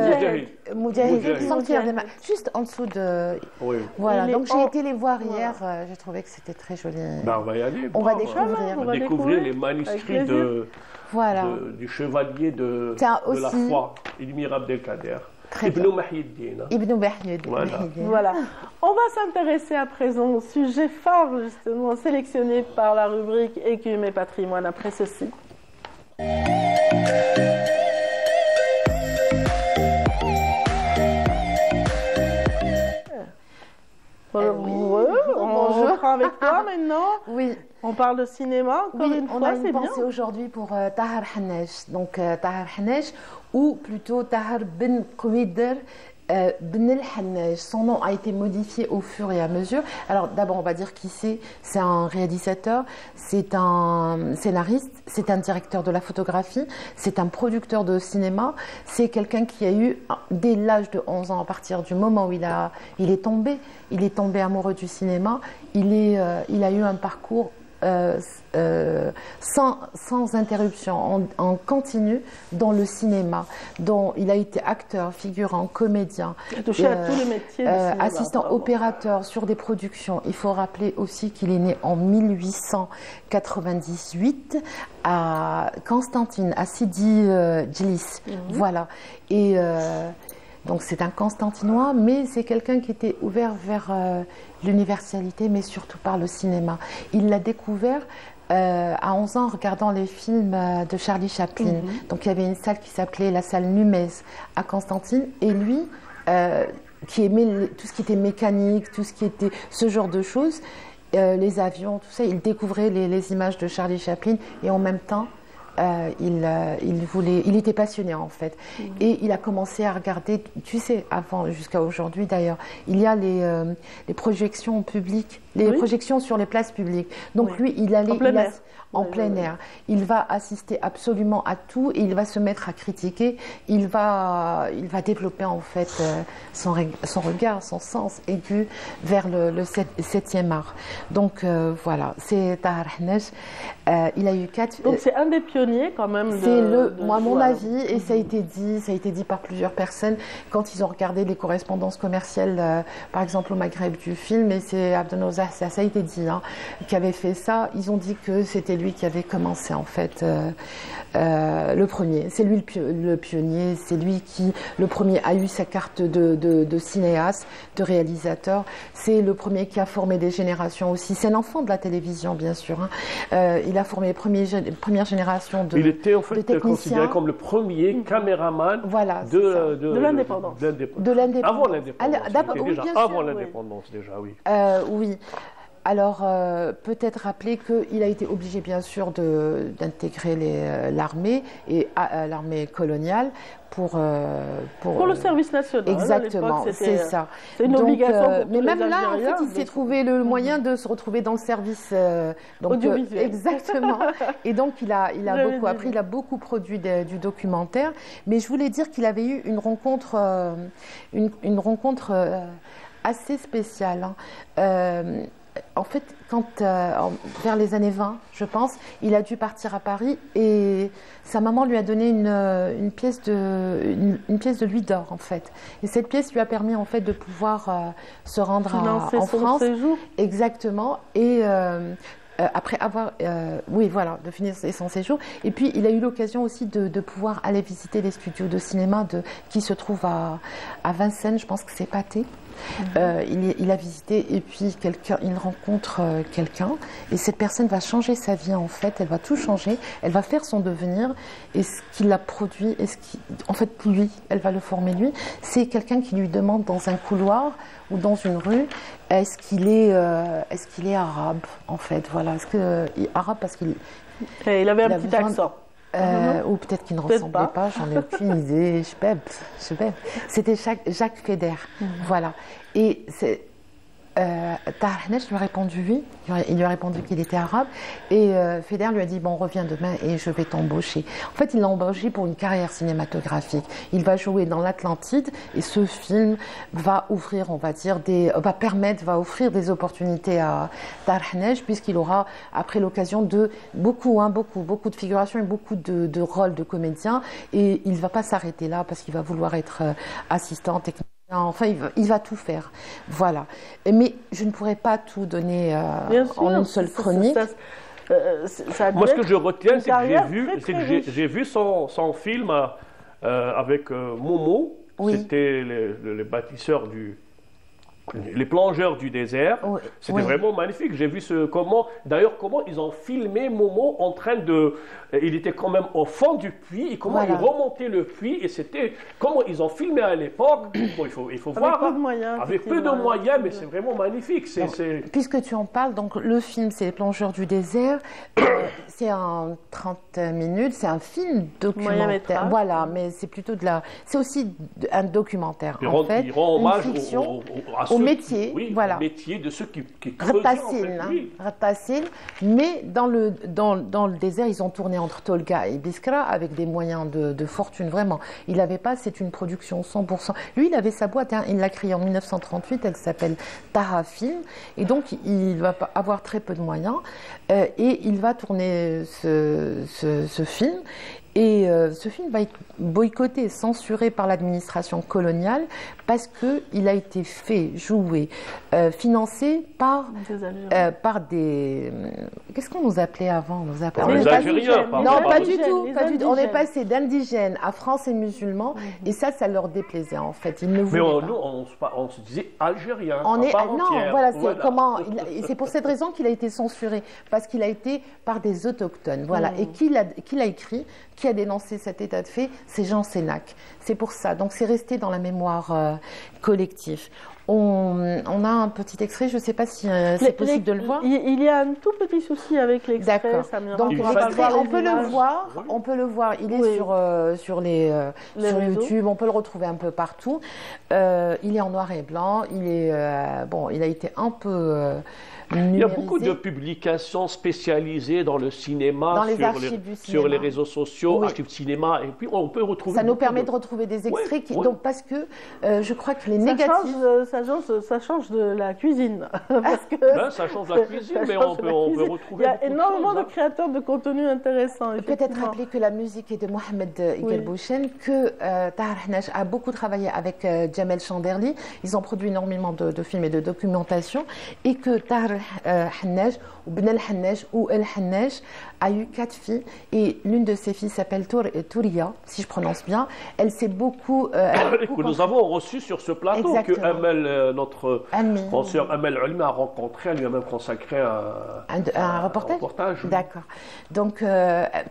Moudjahid, sanctuaire des martyrs, juste en dessous de. Oui. Voilà. Donc j'ai été les voir hier. J'ai trouvé que c'était très joli. Ben, on va y aller. On va découvrir. On va découvrir les manuscrits du chevalier de la foi, Émir Abdelkader. Ibn Mahyiddin. Voilà. On va s'intéresser à présent au sujet phare, justement, sélectionné par la rubrique Écume et patrimoine après ceci. avec toi maintenant. Oui. On parle de cinéma encore une fois, on a c'est une bien. pensée aujourd'hui pour Tahar Hanej. Donc Tahar Hanej, ou plutôt Tahar Ben Kouider Ben El Hanej. Son nom a été modifié au fur et à mesure. Alors d'abord, on va dire qui c'est. C'est un réalisateur, c'est un scénariste, c'est un directeur de la photographie, c'est un producteur de cinéma. C'est quelqu'un qui a eu, dès l'âge de 11 ans, à partir du moment où il est tombé amoureux du cinéma, il a eu un parcours sans interruption, en continu dans le cinéma, dont il a été acteur, figurant, comédien, il a touché à tous les métiers du cinéma, assistant opérateur sur des productions. Il faut rappeler aussi qu'il est né en 1898 à Constantine, à Sidi Djilis. Voilà. Et donc c'est un Constantinois, mais c'est quelqu'un qui était ouvert vers l'universalité, mais surtout par le cinéma. Il l'a découvert à 11 ans en regardant les films de Charlie Chaplin. Donc il y avait une salle qui s'appelait la salle Numez à Constantine, et lui, qui aimait tout ce qui était mécanique, tout ce qui était ce genre de choses, les avions, tout ça, il découvrait les images de Charlie Chaplin, et en même temps, il était passionné en fait, et il a commencé à regarder, tu sais, avant, jusqu'à aujourd'hui d'ailleurs, il y a les projections publiques, les projections sur les places publiques. Donc lui, il allait en plein air. Il va assister absolument à tout, et il va se mettre à critiquer. Il va développer en fait son regard, son sens aigu vers le 7e art. Donc voilà, c'est Tahar Hanej. Il a eu 4. Donc c'est un des pionniers quand même. C'est moi, à mon avis, et ça a été dit par plusieurs personnes quand ils ont regardé les correspondances commerciales, par exemple au Maghreb du film, et c'est Abdelnozah, ça a été dit, qui avait fait ça. Ils ont dit que c'était lui qui avait commencé en fait le premier. C'est lui le pionnier, c'est lui qui le premier a eu sa carte de cinéaste, de réalisateur. C'est le premier qui a formé des générations aussi. C'est l'enfant de la télévision, bien sûr. Il a formé les premières générations de techniciens. Il était en fait considéré comme le premier caméraman de l'indépendance. De l'indépendance. Avant l'indépendance déjà, oui. Oui. Alors, peut-être rappeler qu'il a été obligé, bien sûr, d'intégrer l'armée, et l'armée coloniale, pour le service national. Exactement, c'est ça. C'est une obligation pour tous mais même les là, en fait, il s'est trouvé le moyen de se retrouver dans le service audiovisuel. Exactement. Et donc, il a beaucoup appris, il a beaucoup produit du documentaire. Mais je voulais dire qu'il avait eu une rencontre assez spéciale. En fait, vers les années 20, je pense, il a dû partir à Paris, et sa maman lui a donné une pièce de louis d'or, en fait. Et cette pièce lui a permis, en fait, de pouvoir se rendre en France. Séjour. Exactement. Et après avoir, de finir son séjour. Et puis, il a eu l'occasion aussi de pouvoir aller visiter les studios de cinéma qui se trouvent à Vincennes, je pense que c'est Pathé. Il a visité, et puis il rencontre quelqu'un, et cette personne va changer sa vie en fait, elle va tout changer, elle va faire son devenir, et ce qu'il a produit, en fait lui, elle va le former lui, c'est quelqu'un qui lui demande dans un couloir ou dans une rue, est-ce qu'il est arabe en fait, voilà, est-ce que arabe parce qu'il avait un petit accent. Ou peut-être qu'il ne ressemblait pas, j'en ai aucune idée. C'était Jacques Feder. Voilà. Et Tahar Hanej lui a répondu oui. Il lui a répondu qu'il était arabe. Et Feder lui a dit bon, reviens demain et je vais t'embaucher. En fait, il l'a embauché pour une carrière cinématographique. Il va jouer dans l'Atlantide, et ce film va ouvrir, on va dire, va offrir des opportunités à Tahar Hanej, puisqu'il aura après l'occasion de beaucoup de figurations et beaucoup de rôles de comédien. Et il ne va pas s'arrêter là parce qu'il va vouloir être assistant technique. Enfin, il va tout faire. Voilà. Mais je ne pourrais pas tout donner en une seule chronique. Moi, ce que je retiens, c'est que j'ai vu son film avec Momo. Oui. C'était les bâtisseurs les plongeurs du désert. C'était vraiment magnifique. J'ai vu comment ils ont filmé Momo en train de... Il était quand même au fond du puits et comment il remontait le puits. Et c'était comment ils ont filmé à l'époque. Bon, il faut voir. Peu de moyens, avec peu de moyens, mais c'est vraiment magnifique. Puisque tu en parles, donc le film, c'est Les plongeurs du désert. C'est en 30 minutes. C'est un film documentaire. Voilà, mais c'est plutôt c'est aussi un documentaire. En fait, il rend hommage au métier, au métier de ceux qui creusaient Rapacine, mais dans le désert, ils ont tourné entre Tolga et Biskra avec des moyens de fortune, vraiment. Il n'avait pas, c'est une production 100%. Lui, il avait sa boîte, il l'a créée en 1938, elle s'appelle Taha Film, et donc il va avoir très peu de moyens, et il va tourner ce film. Et ce film va être boycotté, censuré par l'administration coloniale parce qu'il a été fait, joué, financé par des... Qu'est-ce qu'on nous appelait avant? Les Algériens. Non, pas du tout. On est passé d'indigènes à français musulmans et ça leur déplaisait en fait. Ils ne voulaient pas. Nous, on se disait Algériens. C'est pour cette raison qu'il a été censuré, parce qu'il a été par des autochtones. Voilà. Et qui l'a écrit, qui a dénoncé cet état de fait, c'est Jean Sénac. C'est pour ça. Donc c'est resté dans la mémoire collective. On a un petit extrait, je ne sais pas si c'est possible de le voir. Il y a un tout petit souci avec l'extrait. D'accord. Donc on peut le voir. Il est sur YouTube. On peut le retrouver un peu partout. Il est en noir et blanc. Il a été un peu il y a beaucoup de publications spécialisées dans le cinéma, sur les réseaux sociaux, archives cinéma, et puis on peut retrouver... Ça nous permet de retrouver des extraits, donc parce que je crois que les négatifs... Ça change de la cuisine. Parce que ça change de la cuisine, mais on peut retrouver... Il y a énormément de créateurs de contenu intéressants. Peut-être rappeler que la musique est de Mohamed Igelbouchen, que Tahar Hanaj a beaucoup travaillé avec Jamel Chanderli. Ils ont produit énormément de films et de documentation, et que Tahar Hanaj, ou Ben el-Hanaj, ou El-Hanaj, a eu 4 filles, et l'une de ses filles s'appelle Touria, si je prononce bien. Elle s'est beaucoup... que nous avons reçu sur ce plateau, que notre consoeur Amel Ulma a rencontré, elle lui a même consacré un reportage. D'accord. Donc,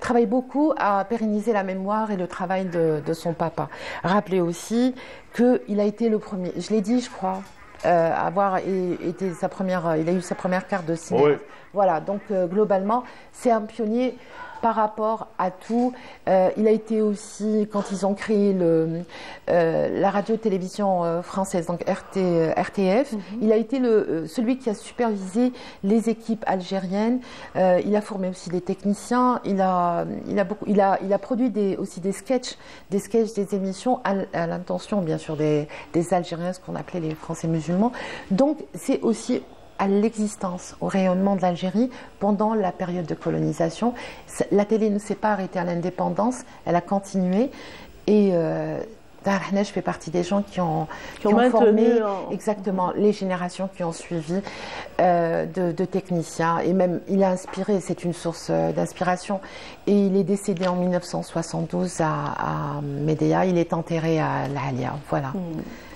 travaille beaucoup à pérenniser la mémoire et le travail de son papa. Rappelez aussi qu'il a été le premier, je l'ai dit, je crois, il a eu sa première carte de cinéma. Oui. Voilà, donc globalement, c'est un pionnier par rapport à tout. Il a été aussi, quand ils ont créé la radio-télévision française, donc RTF, il a été celui qui a supervisé les équipes algériennes. Il a formé aussi des techniciens. Il a produit aussi des sketchs, des émissions à l'intention, bien sûr, des Algériens, ce qu'on appelait les Français musulmans. Donc, c'est aussi à l'existence, au rayonnement de l'Algérie pendant la période de colonisation. La télé ne s'est pas arrêtée à l'indépendance, elle a continué, et Tahar Hanaj fait partie des gens qui ont formé exactement les générations qui ont suivi de techniciens, et même il a inspiré, c'est une source d'inspiration, et il est décédé en 1972 à Médéa, il est enterré à La Halia, voilà.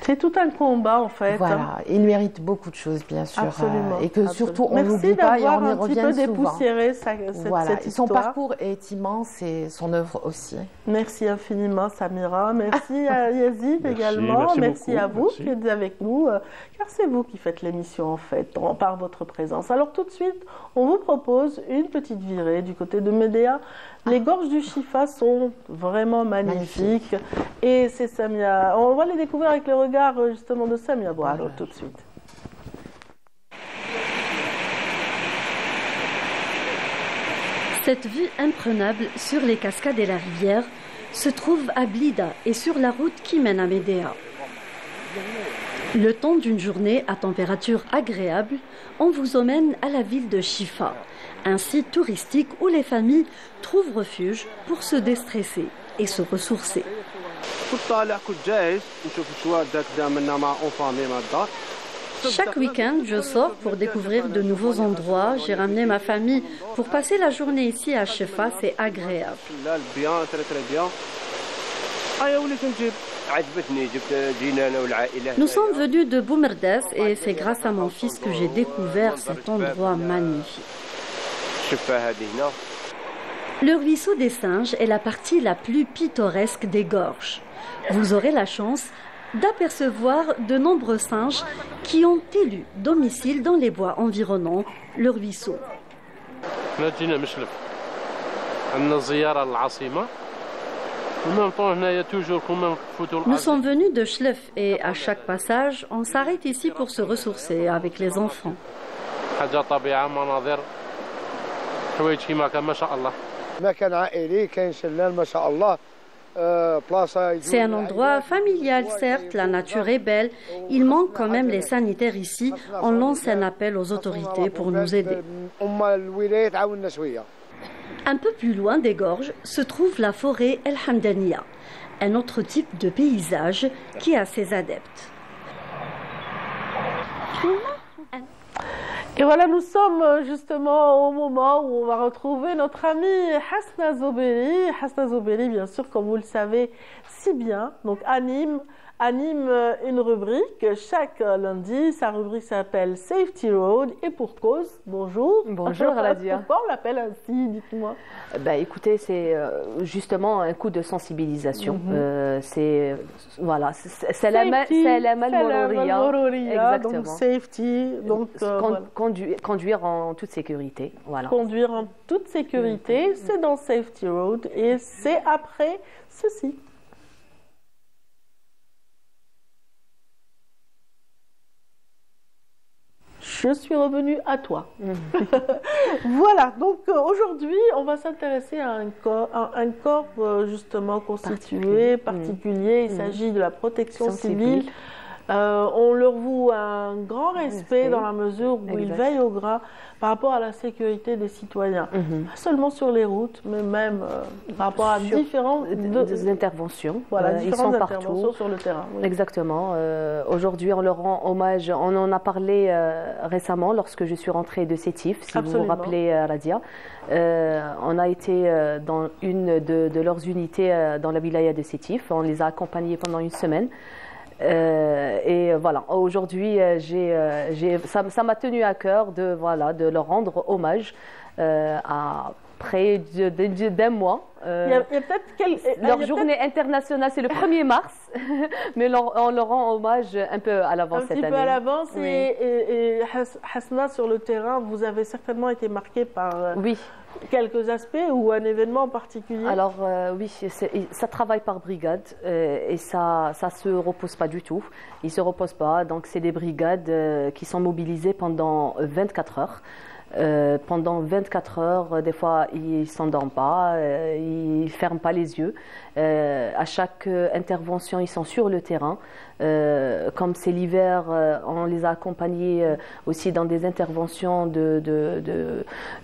C'est tout un combat en fait. Voilà, il mérite beaucoup de choses bien sûr. Absolument. Et que surtout on n'oublie pas et on y revient souvent. Merci d'avoir un petit peu dépoussiéré cette son histoire. parcours est immense et son œuvre aussi. Merci infiniment Samira, merci à Yazid également, merci à vous qui êtes avec nous, car c'est vous qui faites l'émission en fait, par votre présence. Alors tout de suite, on vous propose une petite virée du côté de Médéa. Les gorges du Chifa sont vraiment magnifiques. Et c'est Samia. On va les découvrir avec le regard justement de Samia Bouharo tout de suite. Cette vue imprenable sur les cascades et la rivière se trouve à Blida et sur la route qui mène à Médéa. Le temps d'une journée à température agréable, on vous emmène à la ville de Chifa, un site touristique où les familles trouvent refuge pour se déstresser et se ressourcer. Chaque week-end, je sors pour découvrir de nouveaux endroits. J'ai ramené ma famille pour passer la journée ici à Chifa, c'est agréable. Nous sommes venus de Boumerdes et c'est grâce à mon fils que j'ai découvert cet endroit magnifique. Le ruisseau des singes est la partie la plus pittoresque des gorges. Vous aurez la chance d'apercevoir de nombreux singes qui ont élu domicile dans les bois environnant le ruisseau. Nous sommes venus de Chlef et à chaque passage, on s'arrête ici pour se ressourcer avec les enfants. C'est un endroit familial, certes, la nature est belle. Il manque quand même les sanitaires ici. On lance un appel aux autorités pour nous aider. Un peu plus loin des gorges se trouve la forêt El Hamdaniya, un autre type de paysage qui a ses adeptes. Et voilà, nous sommes justement au moment où on va retrouver notre amie Hasna Zoberi. Hasna Zoberi, bien sûr, comme vous le savez si bien, donc anime une rubrique chaque lundi. Sa rubrique s'appelle Safety Road et pour cause. Bonjour. Bonjour Radia. Pourquoi on l'appelle ainsi, dites-moi? Écoutez, c'est justement un coup de sensibilisation. C'est la Malmororia. Donc safety, donc conduire en toute sécurité. Voilà. Conduire en toute sécurité, c'est dans Safety Road et c'est après ceci. Je suis revenue à toi. Voilà, donc aujourd'hui, on va s'intéresser à un corps justement constitué, particulier. Il s'agit de la protection civile. On leur voue un grand respect dans la mesure où ils veillent au grain par rapport à la sécurité des citoyens. Pas seulement sur les routes, mais même par rapport à différentes interventions. Voilà, ils sont interventions partout sur le terrain. Oui. Exactement. Aujourd'hui, on leur rend hommage. On en a parlé récemment lorsque je suis rentrée de Sétif, si vous vous rappelez, Radia. On a été dans une de leurs unités dans la wilaya de Sétif. On les a accompagnés pendant une semaine. Et voilà, aujourd'hui, ça m'a tenu à cœur de leur rendre hommage à près d'un mois. Il y a peut-être leur journée internationale, c'est le 1er mars, mais on leur rend hommage un peu à l'avance cette année. Un petit peu à l'avance, oui. Et Hasna, sur le terrain, vous avez certainement été marquée par quelques aspects ou un événement en particulier. Alors oui, ça travaille par brigade et ça se repose pas du tout. Ils se reposent pas, donc c'est des brigades qui sont mobilisées pendant 24 heures. Pendant 24 heures, des fois ils ne s'endorment pas, ils ne ferment pas les yeux. À chaque intervention, ils sont sur le terrain. Comme c'est l'hiver, on les a accompagnés aussi dans des interventions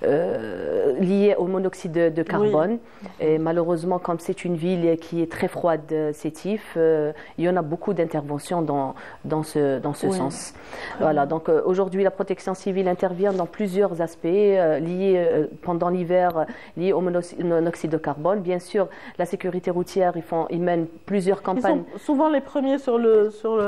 liées au monoxyde de carbone. Et malheureusement, comme c'est une ville qui est très froide, Sétif, il y en a beaucoup d'interventions dans ce sens. Voilà, donc aujourd'hui, la protection civile intervient dans plusieurs aspects liés pendant l'hiver, liés au monoxyde de carbone. Bien sûr, la sécurité routière, ils mènent plusieurs campagnes. Ils sont souvent les premiers sur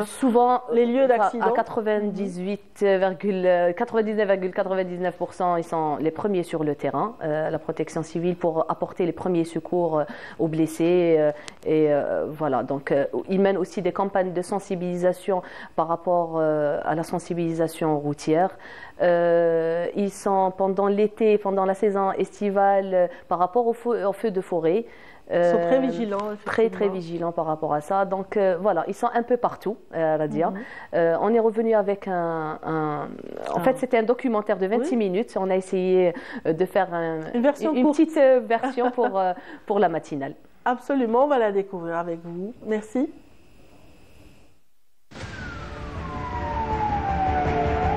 souvent les lieux d'accident. À 99,99%, ils sont les premiers sur le terrain, la protection civile, pour apporter les premiers secours aux blessés. Voilà, donc ils mènent aussi des campagnes de sensibilisation par rapport à la sensibilisation routière. Ils sont pendant l'été, pendant la saison estivale, par rapport aux feux de forêt. Ils sont très vigilants. Très vigilants par rapport à ça. Donc voilà, ils sont un peu partout, Radia. On est revenu avec en fait, c'était un documentaire de 26 minutes. On a essayé de faire une petite version pour la matinale. Absolument, on va la découvrir avec vous. Merci.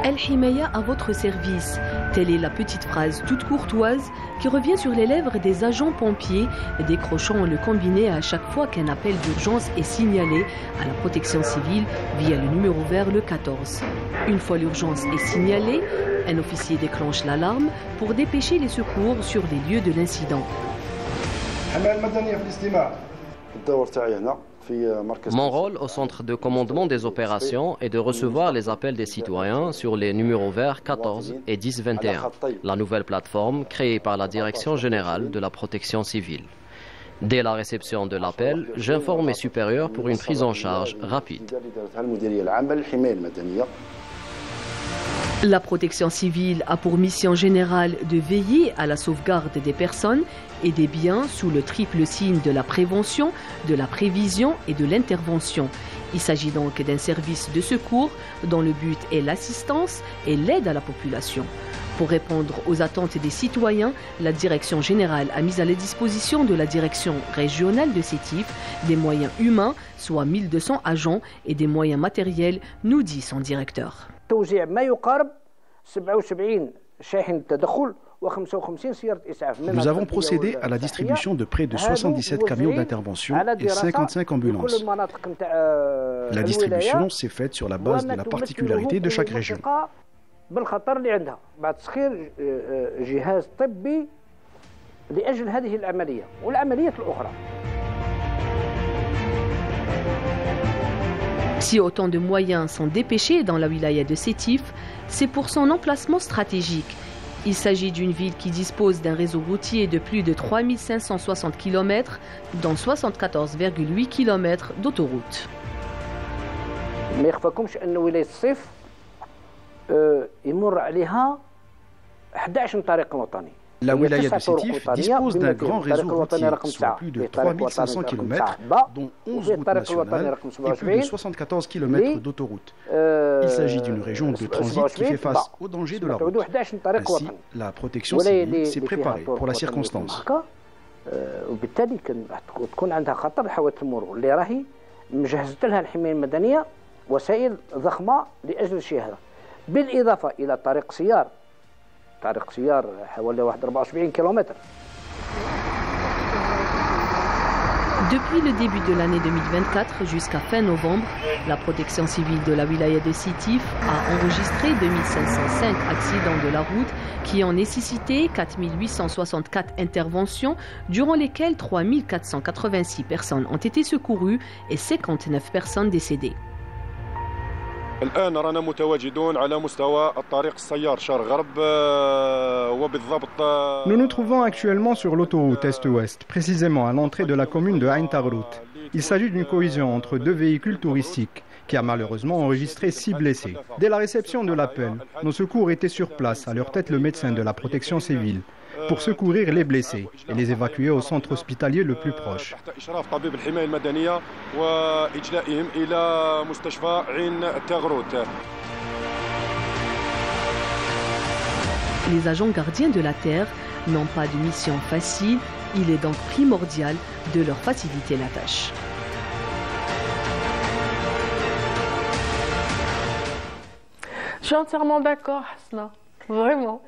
El Himaya à votre service. Telle est la petite phrase toute courtoise qui revient sur les lèvres des agents pompiers, décrochant le combiné à chaque fois qu'un appel d'urgence est signalé à la protection civile via le numéro vert le 14. Une fois l'urgence est signalée, un officier déclenche l'alarme pour dépêcher les secours sur les lieux de l'incident. Mon rôle au centre de commandement des opérations est de recevoir les appels des citoyens sur les numéros verts 14 et 1021, la nouvelle plateforme créée par la Direction générale de la protection civile. Dès la réception de l'appel, j'informe mes supérieurs pour une prise en charge rapide. La protection civile a pour mission générale de veiller à la sauvegarde des personnes et des biens sous le triple signe de la prévention, de la prévision et de l'intervention. Il s'agit donc d'un service de secours dont le but est l'assistance et l'aide à la population. Pour répondre aux attentes des citoyens, la Direction générale a mis à la disposition de la Direction régionale de Sétif des moyens humains, soit 1200 agents, et des moyens matériels, nous dit son directeur. Nous avons procédé à la distribution de près de 77 camions d'intervention et 55 ambulances. La distribution s'est faite sur la base de la particularité de chaque région. Si autant de moyens sont dépêchés dans la wilaya de Sétif, c'est pour son emplacement stratégique. Il s'agit d'une ville qui dispose d'un réseau routier de plus de 3560 km, dont 74,8 km d'autoroute. La wilaya de Sétif dispose d'un grand réseau routier, soit plus de 3500 km, dont 11 routes nationales et plus de 74 km d'autoroutes. Il s'agit d'une région de transit qui fait face aux dangers de la route. Ainsi, la protection civile s'est préparée pour la circonstance. Depuis le début de l'année 2024 jusqu'à fin novembre, la protection civile de la wilaya de Sétif a enregistré 2505 accidents de la route qui ont nécessité 4864 interventions, durant lesquelles 3486 personnes ont été secourues et 59 personnes décédées. Nous nous trouvons actuellement sur l'autoroute Est-Ouest, précisément à l'entrée de la commune de Ain Taghrout. Il s'agit d'une collision entre deux véhicules touristiques qui a malheureusement enregistré 6 blessés. Dès la réception de l'appel, nos secours étaient sur place, à leur tête le médecin de la protection civile, pour secourir les blessés et les évacuer au centre hospitalier le plus proche. Les agents gardiens de la terre n'ont pas de mission facile, il est donc primordial de leur faciliter la tâche. Je suis entièrement d'accord, Hasna. Vraiment.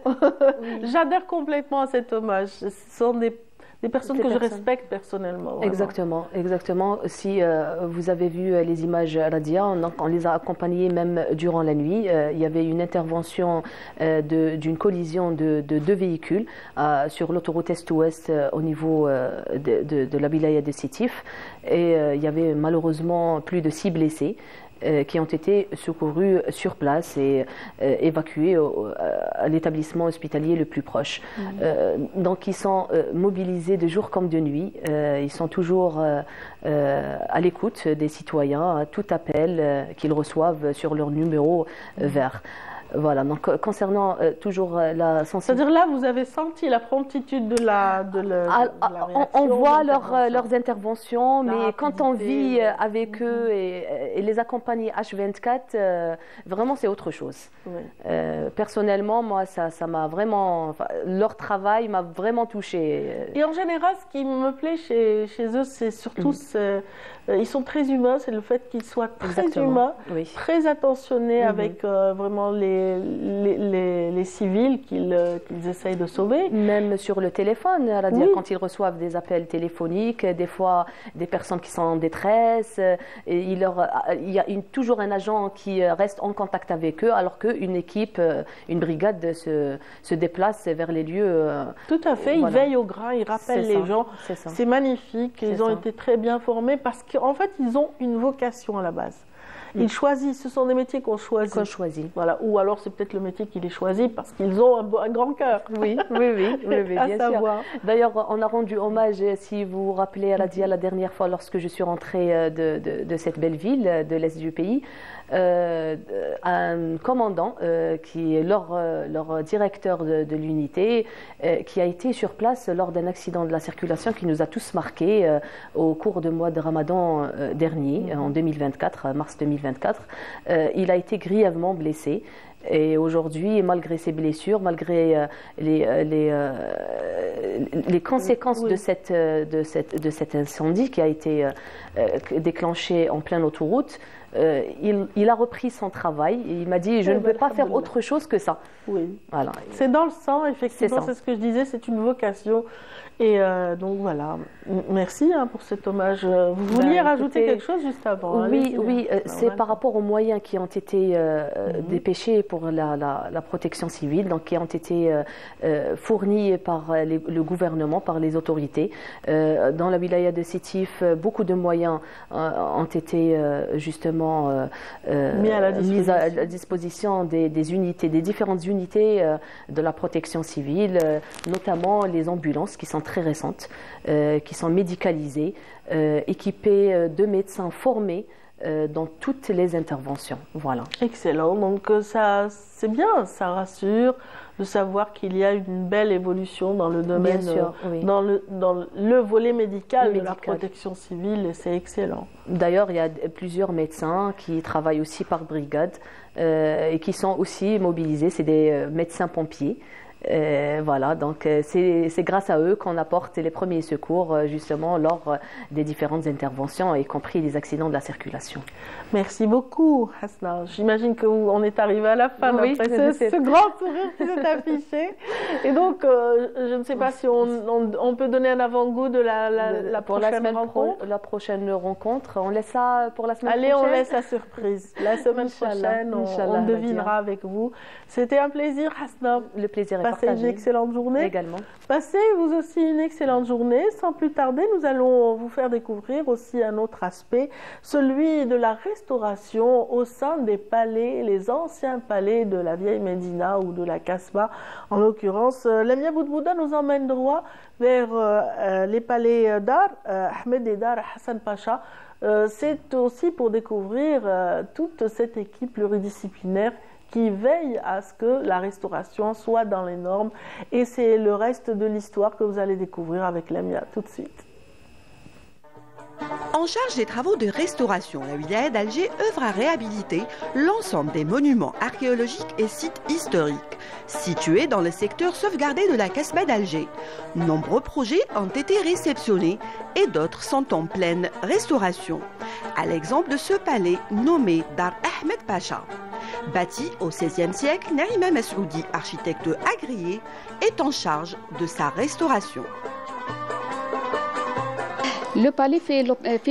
J'adhère complètement à cet hommage. Ce sont des personnes que je respecte personnellement. Vraiment. Exactement. Si vous avez vu les images Radia, on les a accompagnées même durant la nuit. Il y avait une intervention d'une collision de deux véhicules sur l'autoroute Est-Ouest au niveau de la wilaya de Sétif. Et il y avait malheureusement plus de 6 blessés qui ont été secourus sur place et évacués à l'établissement hospitalier le plus proche. Donc ils sont mobilisés de jour comme de nuit. Ils sont toujours à l'écoute des citoyens, à tout appel qu'ils reçoivent sur leur numéro vert. Voilà, donc concernant toujours la sensibilité. C'est-à-dire là, vous avez senti la promptitude de la réaction. On voit leurs interventions, mais quand on vit avec eux et les accompagner H24, vraiment c'est autre chose. Oui. Personnellement, moi, ça m'a vraiment... leur travail m'a vraiment touchée. Et en général, ce qui me plaît chez eux, c'est surtout... ils sont très humains, c'est le fait qu'ils soient très humains, très attentionnés avec vraiment les les civils qu'ils essayent de sauver. Même sur le téléphone, oui. Quand ils reçoivent des appels téléphoniques, des fois des personnes qui sont en détresse, il y a toujours un agent qui reste en contact avec eux, alors qu'une équipe, une brigade se déplace vers les lieux. Tout à fait, ils veillent au grain, ils rappellent les gens. C'est magnifique, ils ont été très bien formés parce qu'en fait, ils ont une vocation à la base. Ils choisissent, ce sont des métiers qu'on choisit. Voilà. Ou alors c'est peut-être le métier qui les choisit parce qu'ils ont un grand cœur. Oui, bien sûr. D'ailleurs, on a rendu hommage, si vous vous rappelez, à la dernière fois lorsque je suis rentrée de cette belle ville de l'Est du pays, un commandant qui est leur directeur de l'unité, qui a été sur place lors d'un accident de la circulation qui nous a tous marqués au cours du mois de Ramadan dernier, en 2024, mars 2024. Il a été grièvement blessé. Et aujourd'hui, malgré ses blessures, malgré les conséquences de cet incendie qui a été déclenché en pleine autoroute, il a repris son travail. Et il m'a dit, je ne peux pas faire autre chose que ça. Oui. Voilà. C'est dans le sang, effectivement, c'est ce que je disais, c'est une vocation. Et donc voilà, merci pour cet hommage. Vous vouliez rajouter quelque chose juste avant? Oui, c'est par rapport aux moyens qui ont été dépêchés pour la protection civile, donc qui ont été fournis par le gouvernement, par les autorités. Dans la wilaya de Sétif, beaucoup de moyens ont été justement mis à la disposition des unités, des différentes unités de la protection civile, notamment les ambulances qui sont très récentes, qui sont médicalisées, équipées de médecins formés dans toutes les interventions. Voilà. Excellent. Donc ça, c'est bien, ça rassure de savoir qu'il y a une belle évolution dans le domaine, dans le volet médical de la protection civile, et c'est excellent. D'ailleurs, il y a plusieurs médecins qui travaillent aussi par brigade et qui sont aussi mobilisés. C'est des médecins pompiers. Voilà, donc c'est grâce à eux qu'on apporte les premiers secours justement lors des différentes interventions, y compris les accidents de la circulation. Merci beaucoup, Hasna. J'imagine qu'on est arrivé à la fin après ce grand sourire qui s'est affiché. Et donc, je ne sais pas si on peut donner un avant-goût de la prochaine rencontre. La prochaine rencontre, on laisse ça pour la semaine prochaine. Allez, on laisse la surprise. La semaine prochaine, on devinera avec vous. C'était un plaisir, Hasna. Le plaisir est partagé. Passez une excellente journée. Également. Passez vous aussi une excellente journée. Sans plus tarder, nous allons vous faire découvrir aussi un autre aspect, celui de la restauration au sein des palais, les anciens palais de la vieille Médina ou de la Kasbah. En l'occurrence, Lamia Boudbouda nous emmène droit vers les palais d'Ar, Ahmed et Dar Hassan Pacha. C'est aussi pour découvrir toute cette équipe pluridisciplinaire qui veille à ce que la restauration soit dans les normes. Et c'est le reste de l'histoire que vous allez découvrir avec Lamia tout de suite. En charge des travaux de restauration, la wilaya d'Alger œuvre à réhabiliter l'ensemble des monuments archéologiques et sites historiques situés dans le secteur sauvegardé de la Kasbah d'Alger. Nombreux projets ont été réceptionnés et d'autres sont en pleine restauration. À l'exemple de ce palais nommé Dar Ahmed Pacha. Bâti au XVIe siècle, Naïma Masroudi, architecte agréé, est en charge de sa restauration. Le palais fait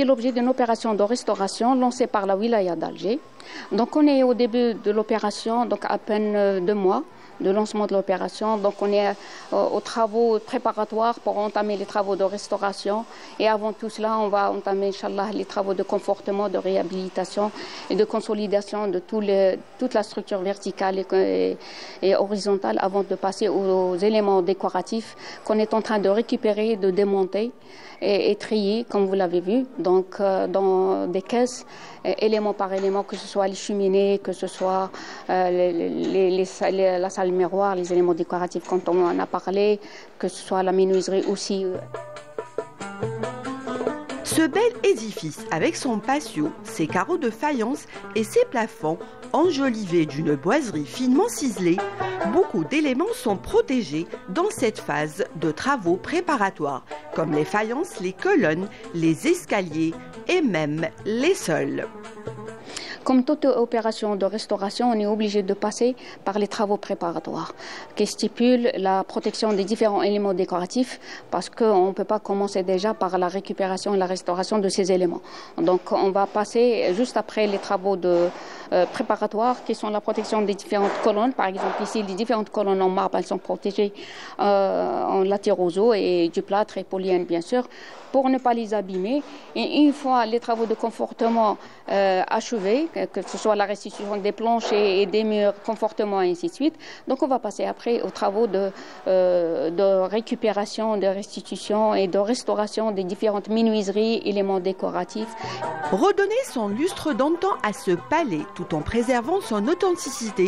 l'objet d'une opération de restauration lancée par la wilaya d'Alger. Donc on est au début de l'opération, donc à peine 2 mois de lancement de l'opération. Donc on est aux travaux préparatoires pour entamer les travaux de restauration. Et avant tout cela, on va entamer, Inch'Allah, les travaux de confortement, de réhabilitation et de consolidation de toute la structure verticale et horizontale avant de passer aux éléments décoratifs qu'on est en train de récupérer, de démonter et trier, comme vous l'avez vu, donc dans des caisses, élément par élément, que ce soit les cheminées, que ce soit la salle miroir, les éléments décoratifs quand on en a parlé, que ce soit la menuiserie aussi. Ce bel édifice, avec son patio, ses carreaux de faïence et ses plafonds enjolivés d'une boiserie finement ciselée, beaucoup d'éléments sont protégés dans cette phase de travaux préparatoires, comme les faïences, les colonnes, les escaliers et même les sols. Comme toute opération de restauration, on est obligé de passer par les travaux préparatoires qui stipulent la protection des différents éléments décoratifs parce qu'on ne peut pas commencer déjà par la récupération et la restauration de ces éléments. Donc on va passer juste après les travaux préparatoires qui sont la protection des différentes colonnes. Par exemple ici, les différentes colonnes en marbre, elles sont protégées en latérosaux et du plâtre et polyène bien sûr pour ne pas les abîmer. Et une fois les travaux de confortement achevés, que ce soit la restitution des planches et des murs confortement et ainsi de suite, donc on va passer après aux travaux de récupération, de restitution et de restauration des différentes menuiseries, éléments décoratifs. Redonner son lustre d'antan à ce palais tout en préservant son authenticité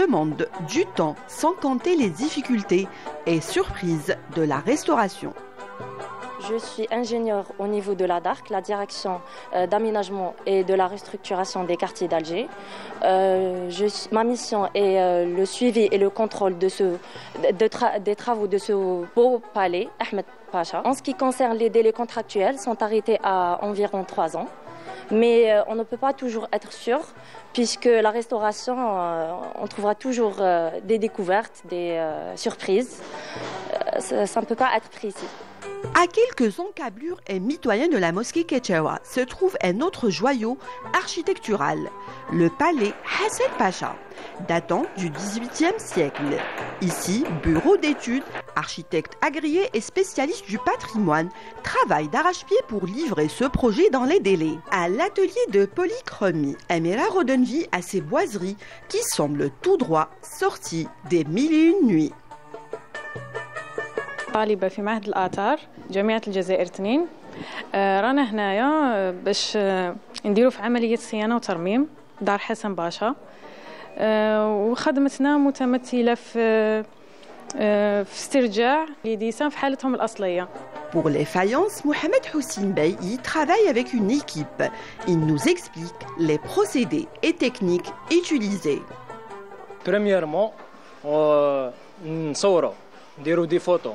demande du temps sans compter les difficultés et surprises de la restauration. Je suis ingénieure au niveau de la DARC, la direction d'aménagement et de la restructuration des quartiers d'Alger. Ma mission est le suivi et le contrôle des travaux de ce beau palais, Ahmed Pacha. En ce qui concerne les délais contractuels, sont arrêtés à environ 3 ans. Mais on ne peut pas toujours être sûr, puisque la restauration, on trouvera toujours des découvertes, des surprises. Ça ne peut pas être précis. À quelques encablures et mitoyens de la mosquée Ketchaoua se trouve un autre joyau architectural, le palais Hassan Pacha, datant du XVIIIe siècle. Ici, bureau d'études, architecte agréé et spécialiste du patrimoine travaille d'arrache-pied pour livrer ce projet dans les délais. À l'atelier de polychromie, Amira redonne vie à ces boiseries qui semblent tout droit sorties des 1001 nuits. طالبة في معهد الآثار جامعة الجزائر 2. رانا هنايا باش نديرو في عملية صيانة وترميم دار حسن باشا وخدمتنا متمثلة في استرجاع les dessins في حالتهم الأصلية. Pour les faïences, Mohamed Houssine Bey y travaille avec une équipe. Il nous explique les procédés et techniques utilisés. Premièrement, نصورو نديرو دي فوتو.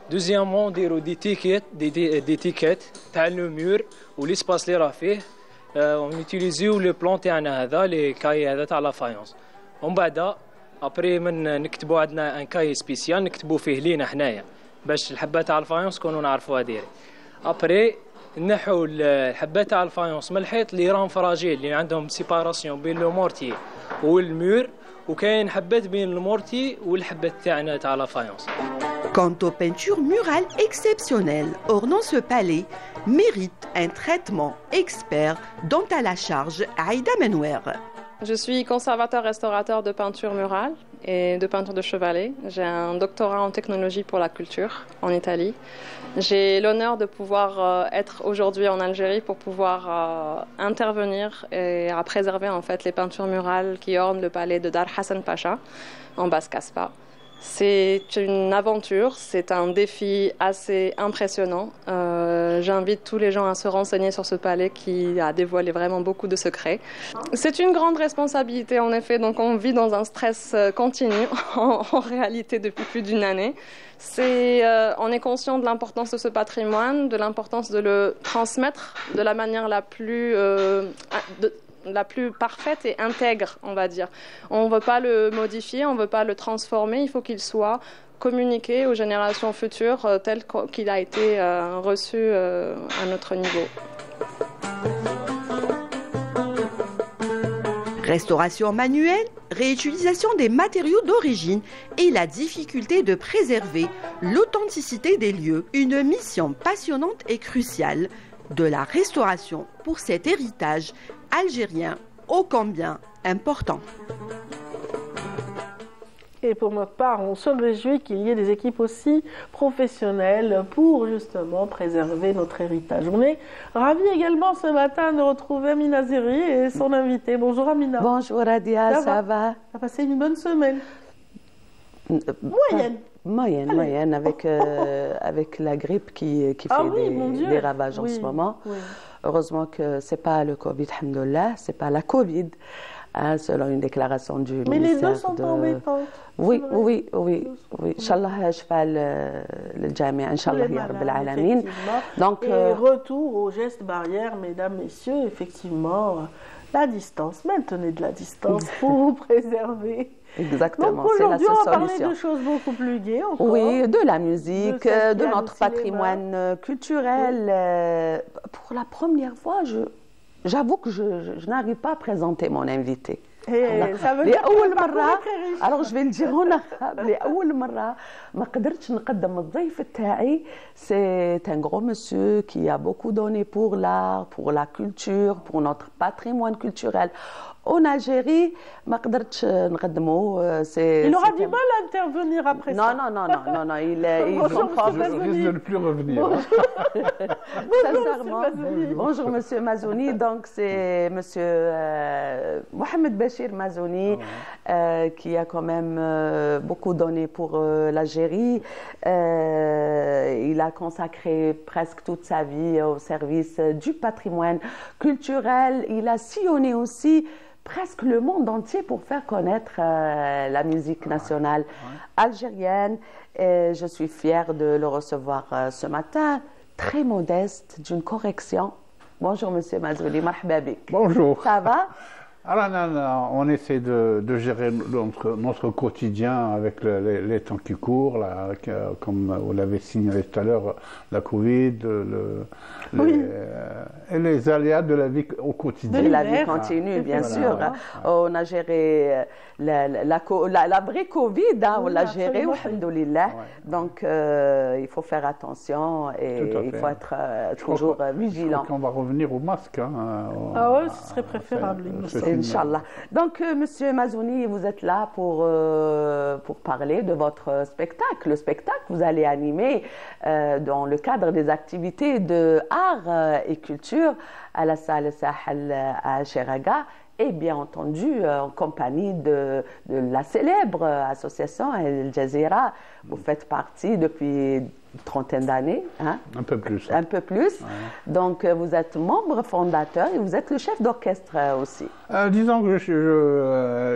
Deuxièmement, des tickets تاع le mur والاسباس اللي راه فيه ونيتيليزيو لو بلان تاعنا هذا لي كاي هذا تاع لا فايونس. ومن بعد ابري من نكتبوا عندنا ان كاي سبيسيال نكتبوا فيه لينا حنايا باش الحبه تاع الفايونس كونوا نعرفوها ديري. ابري نحو الحبه تاع الفايونس من الحيط اللي راهم فراجيل اللي عندهم سيباراسيون بين لو مورتي والمور وكاين حبات بين المورتي والحبات تاعنا تاع لا فايونس. Quant aux peintures murales exceptionnelles ornant ce palais, mérite un traitement expert dont a la charge Aïda Menouer. Je suis conservateur-restaurateur de peinture murale et de peinture de chevalet. J'ai un doctorat en technologie pour la culture en Italie. J'ai l'honneur de pouvoir être aujourd'hui en Algérie pour pouvoir intervenir et à préserver en fait les peintures murales qui ornent le palais de Dar Hassan Pacha en Basse-Casbah. C'est une aventure, c'est un défi assez impressionnant. J'invite tous les gens à se renseigner sur ce palais qui a dévoilé vraiment beaucoup de secrets. C'est une grande responsabilité en effet, donc on vit dans un stress continu en réalité depuis plus d'une année. On est conscient de l'importance de ce patrimoine, de l'importance de le transmettre de la manière la plus parfaite et intègre, on va dire. On ne veut pas le modifier, on ne veut pas le transformer, il faut qu'il soit communiqué aux générations futures tel qu'il a été reçu à notre niveau. Restauration manuelle, réutilisation des matériaux d'origine et la difficulté de préserver l'authenticité des lieux, une mission passionnante et cruciale de la restauration pour cet héritage algérien ô combien important. Et pour notre part, on se réjouit qu'il y ait des équipes aussi professionnelles pour justement préserver notre héritage. On est ravis également ce matin de retrouver Amina Zeri et son invité. Bonjour Amina. Bonjour Radia, ça va? Ça a passé une bonne semaine. Moyenne, avec la grippe qui fait des ravages en ce moment. Oui. Heureusement que ce n'est pas le Covid, alhamdoulilah, ce n'est pas la Covid. hein, selon une déclaration du ministère. Mais les deux sont embêtantes. Oui. Inch'Allah, شفاء للجميع إن شاء الله يا رب العالمين. Donc, et retour aux gestes barrières, mesdames, messieurs, effectivement, la distance. Maintenez de la distance pour vous préserver. Exactement, donc aujourd'hui, on va parler de choses beaucoup plus gaies encore. Oui, de la musique, de notre patrimoine culturel. Pour la première fois, j'avoue que je n'arrive pas à présenter mon invité. Ça veut dire alors je vais le dire هنا لأول مرة ما قدرتش نقدم الضيف تاعي. C'est un gros monsieur qui a beaucoup donné pour l'art, pour la culture, pour notre patrimoine culturel. En Algérie, ما قدرتش نقدمه. Il aura du mal à intervenir après ça. Non, il comprend. Je risque de ne plus revenir. Sincèrement. Bonjour Monsieur Mazouni. Donc c'est Monsieur Mohamed Bachir Mazouni qui a quand même beaucoup donné pour l'Algérie. Il a consacré presque toute sa vie au service du patrimoine culturel. Il a sillonné aussi presque le monde entier pour faire connaître la musique nationale algérienne. Et je suis fière de le recevoir ce matin, très modeste, d'une correction. Bonjour Monsieur Mazouni, marhaba bik. Bonjour. Ça va? Alors, on essaie de gérer notre quotidien avec les temps qui courent, là, comme vous l'avez signalé tout à l'heure, la Covid, et les aléas de la vie au quotidien. De la vie continue, bien sûr. On a géré la vraie Covid, on l'a gérée, alhamdoulilah. Donc, il faut faire attention et il faut être toujours vigilant. On va revenir au masque. Ah oui, ce serait préférable. Inch'Allah. Donc, Monsieur Mazouni, vous êtes là pour parler de votre spectacle. Le spectacle que vous allez animer dans le cadre des activités de art et culture à la salle Sahel à Cheraga. Et bien entendu, en compagnie de la célèbre association El Jazeera. Vous faites partie depuis une trentaine d'années. Hein? Un peu plus. Un peu plus. Ouais. Donc, vous êtes membre fondateur et vous êtes le chef d'orchestre aussi. Disons que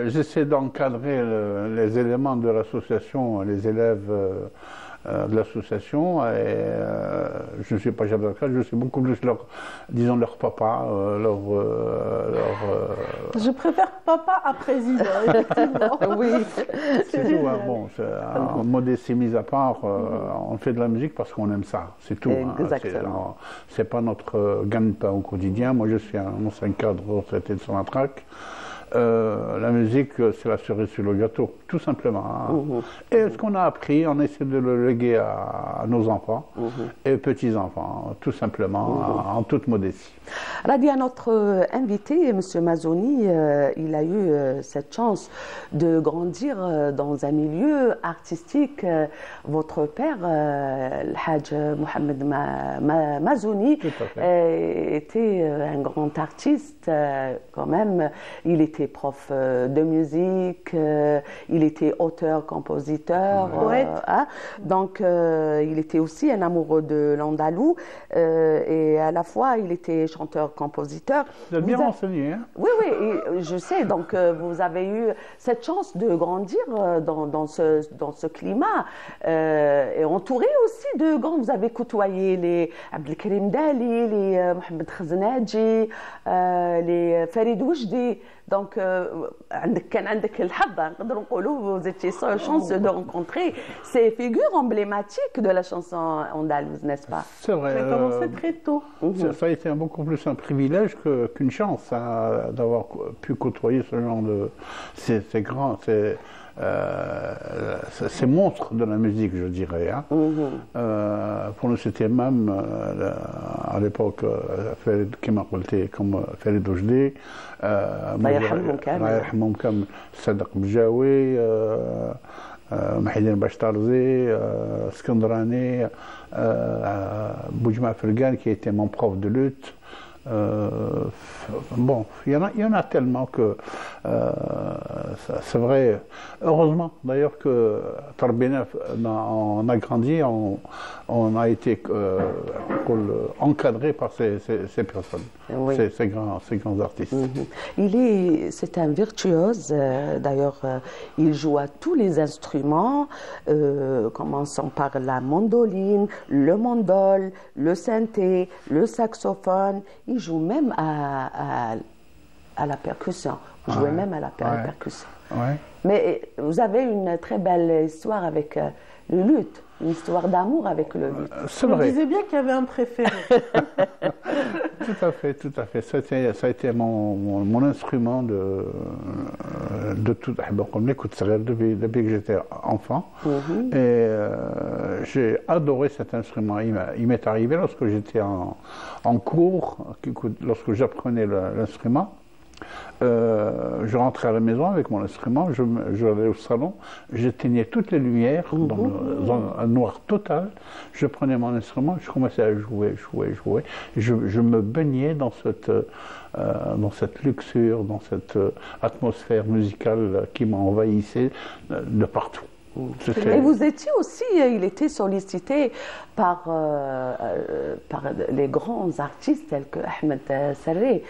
j'essaie d'encadrer les éléments de l'association, les élèves de l'association, et je ne suis pas chef d'orchestre, je suis beaucoup plus leur papa, Je préfère papa à président, effectivement. Oui. C'est tout, hein, bon, modestie mise à part, on fait de la musique parce qu'on aime ça, c'est tout. Exactement. C'est pas notre gagne-pain au quotidien. Moi, je suis un ancien cadre retraité de Sonatrach. La musique, c'est la cerise sur le gâteau, tout simplement. Hein. Et ce qu'on a appris, on essaie de le léguer à nos enfants et petits-enfants, tout simplement, en toute modestie. Radia, notre invité, M. Mazouni, il a eu cette chance de grandir dans un milieu artistique. Votre père, le Hajj Mohamed Mazouni, était un grand artiste quand même. Il était prof de musique, il était auteur-compositeur, hein? Donc il était aussi un amoureux de l'andalou et à la fois il était chanteur-compositeur. Vous êtes bien renseigné, hein? Oui, je sais. Donc vous avez eu cette chance de grandir dans ce climat et entouré aussi de grands. Vous avez côtoyé les Abdelkarim Dali, les Mohamed Khaznadji, les Farid Oujdi. Donc, vous étiez chanceux de rencontrer ces figures emblématiques de la chanson andalouse, n'est-ce pas? C'est vrai. Ça a commencé très tôt. Ça a été beaucoup plus un privilège qu'une chance hein, d'avoir pu côtoyer ce genre de... ces monstres de la musique, je dirais. Hein. Pour nous, c'était même, à l'époque, comme Farid Oujdi, الله يرحمهم كامل صدق بجاوي محيدين باشتارزي اسكندراني بوجمع فرقان qui était mon prof de lutte Bon, il y en a tellement que c'est vrai. Heureusement d'ailleurs que Tarbina, on a grandi, on a été encadré par ces personnes, oui. ces grands artistes. C'est un virtuose, d'ailleurs il joue à tous les instruments, commençant par la mandoline, le mandol, le synthé, le saxophone. Il joue même à la percussion. Vous jouez même à la percussion. Ouais. Mais vous avez une très belle histoire avec le luth, une histoire d'amour avec le luth. C'est vrai. Vous disiez bien qu'il y avait un préféré. Tout à fait, tout à fait. Ça a été mon instrument de tout. On écoute ça depuis que j'étais enfant. Et j'ai adoré cet instrument. Il m'est arrivé lorsque j'étais en cours, lorsque j'apprenais l'instrument. Je rentrais à la maison avec mon instrument, je allais au salon, j'éteignais toutes les lumières dans un noir total, je prenais mon instrument, je commençais à jouer. Je me baignais dans cette luxure, dans cette atmosphère musicale qui m'envahissait de partout. Et vous étiez aussi, il était sollicité par les grands artistes tels que Ahmed Sarré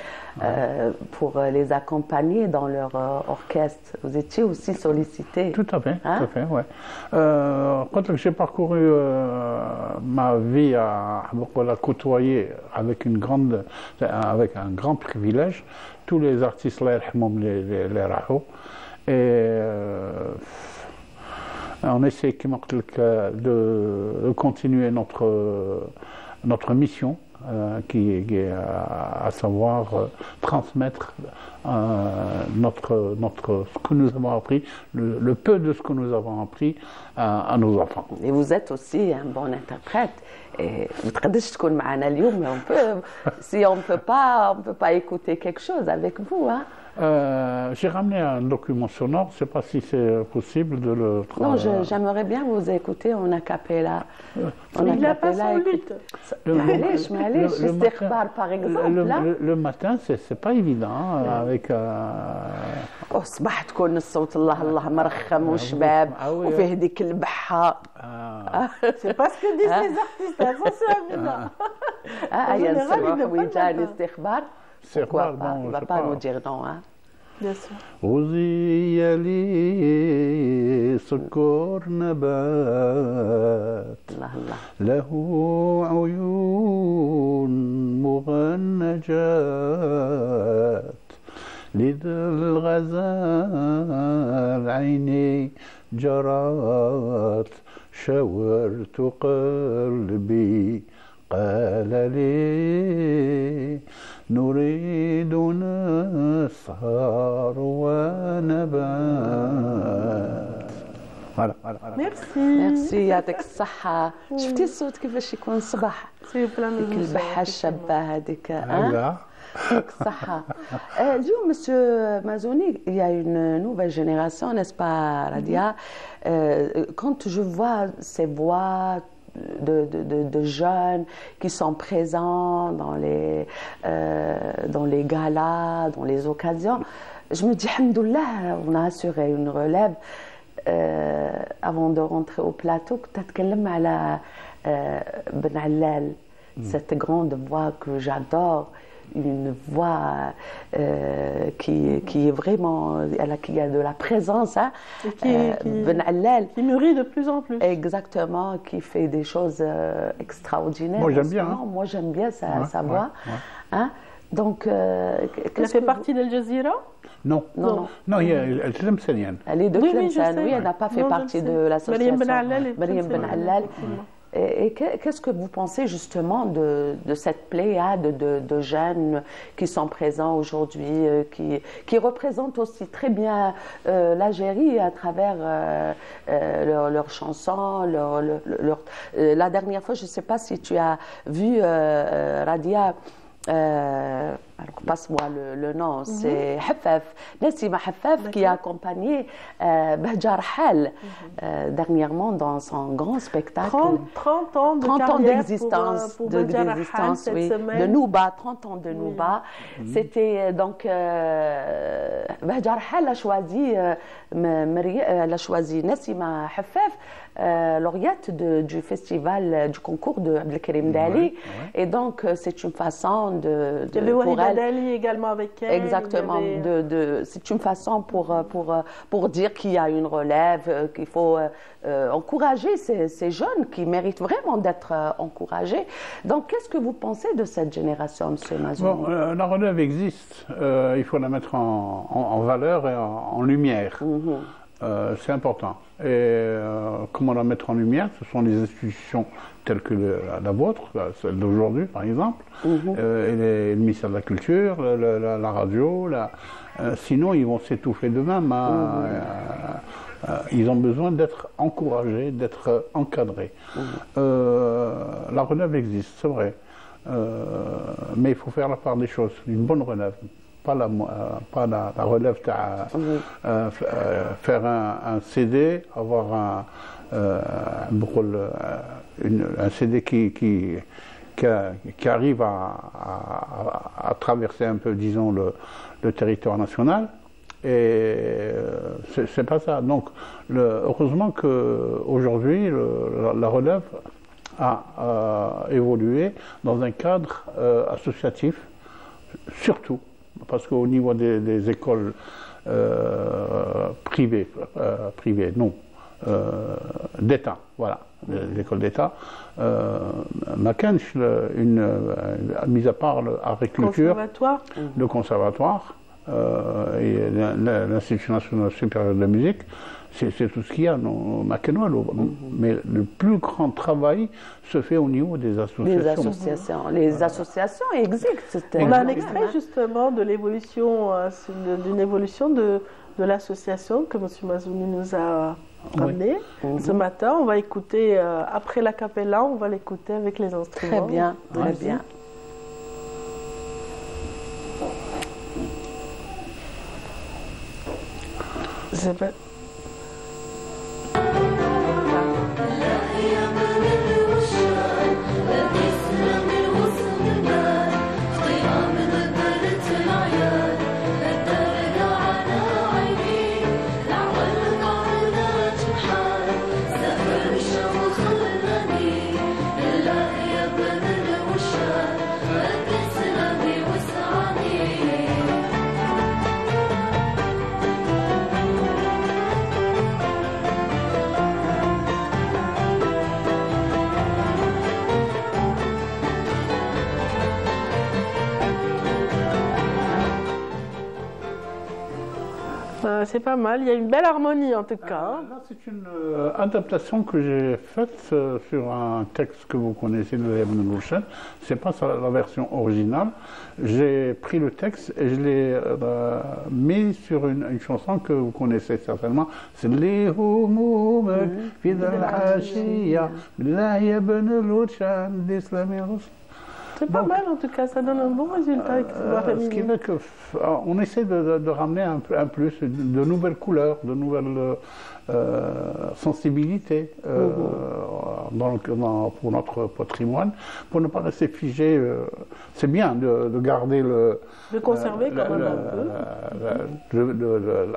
pour les accompagner dans leur orchestre. Vous étiez aussi sollicité. Tout à fait, tout à fait, ouais. Quand j'ai parcouru ma vie à côtoyer avec un grand privilège tous les artistes, les Raho, et on essaie de continuer notre mission, qui est à savoir transmettre ce que nous avons appris, le peu de ce que nous avons appris à nos enfants. Et vous êtes aussi un bon interprète. Et vous تقدرش تكون معنا اليوم, mais on peut pas écouter quelque chose avec vous, hein? J'ai ramené un document sonore, je ne sais pas si c'est possible de le... Non, j'aimerais bien vous écouter en a cappella. Il n'a pas son luth. معليش استخبار par exemple. Le matin, c'est pas évident avec... صباح تكون الصوت الله مرخم وشباب وفيه هذيك البحة. C'est pas ce que disent les artistes, attention. En général, ويجاني استخبار. Pourquoi pas? Il ne va pas nous dire non, hein? Bien sûr. غزي لي سكر نبات له عيون مغنجات لذا الغزال عيني جرات شاورت قلبي قال لي نريد نسهر ونبات. ميرسي يعطيك الصحة. شفتي الصوت كيفاش يكون الصباح؟ ديك البحة الشابة هذيك. يعطيك الصحة. اليوم Monsieur Mazzoni, il y a une nouvelle génération, n'est-ce pas, Radia? Quand je vois ces voix de jeunes qui sont présents dans les galas, dans les occasions, je me dis, alhamdoulilah, on a assuré une relève. Avant de rentrer au plateau, tu as parlé على Ben Allal, cette grande voix que j'adore, une voix qui est vraiment, qui a de la présence, hein, Ben Allal, qui mûrit de plus en plus. Exactement, qui fait des choses extraordinaires. Moi j'aime bien. Hein. Moi j'aime bien sa voix. Hein. Donc, elle fait partie d'Al Jazeera? Non, elle est tlemcenienne. Elle est de Tlemcen, oui, elle n'a pas fait partie de l'association. Mariam Ben Allal. Et qu'est-ce que vous pensez justement de cette pléiade de jeunes qui sont présents aujourd'hui, qui représentent aussi très bien l'Algérie à travers leurs chansons, la dernière fois, je ne sais pas si tu as vu, Radia, Alors, passe-moi le nom, c'est Hafaf, Nassima Hafaf, qui a accompagné Bahja Rahal dernièrement dans son grand spectacle. 30 ans de 30 ans d'existence oui, de Nouba, 30 ans de Nouba. C'était donc Bahja Rahal a choisi Nassima Hafaf, lauréate du festival, du concours de Abdelkarim Dali. Et donc, c'est une façon de il y avait Walida Dali également avec elle. Exactement. C'est une façon pour dire qu'il y a une relève, qu'il faut encourager ces jeunes qui méritent vraiment d'être encouragés. Donc, qu'est-ce que vous pensez de cette génération, M. Mazouni? La relève existe. Il faut la mettre en valeur et en lumière. C'est important. Et comment la mettre en lumière? Ce sont les institutions telles que la vôtre, celle d'aujourd'hui par exemple, et le ministère de la Culture, la radio. Sinon, ils vont s'étouffer d'eux-mêmes. Ils ont besoin d'être encouragés, d'être encadrés. La relève existe, c'est vrai. Mais il faut faire la part des choses, une bonne relève. Pas la relève, faire un CD, avoir un CD qui arrive à traverser un peu, disons, le territoire national. Et c'est pas ça. Donc, heureusement qu'aujourd'hui, la relève a évolué dans un cadre associatif, surtout. Parce qu'au niveau des écoles privées, non, d'État, voilà, les écoles d'État, ma kench, mis à part l'agriculture, le conservatoire et l'Institut national supérieur de la musique, c'est tout ce qu'il y a, mais le plus grand travail se fait au niveau des associations. Les associations existent. On a un extrait justement de l'évolution, d'une évolution de l'association que M. Mazouni nous a ramené ce matin. On va écouter, après la capella, on va l'écouter avec les instruments. Très bien, très bien. C'est pas mal, il y a une belle harmonie en tout cas. Là, c'est une adaptation que j'ai faite sur un texte que vous connaissez de Ibn Rouchan. C'est pas la version originale. J'ai pris le texte et je l'ai mis sur une chanson que vous connaissez certainement. C'est Les Humoumek Fidal Hachia, Billahi Ibn Rouchan, d'Islam et Rouchan. C'est pas mal en tout cas, ça donne un bon résultat. Ce qui veut qu'on essaie de ramener un plus, de nouvelles couleurs, de nouvelles sensibilités pour notre patrimoine, pour ne pas rester figé. C'est bien de garder de conserver quand même un peu.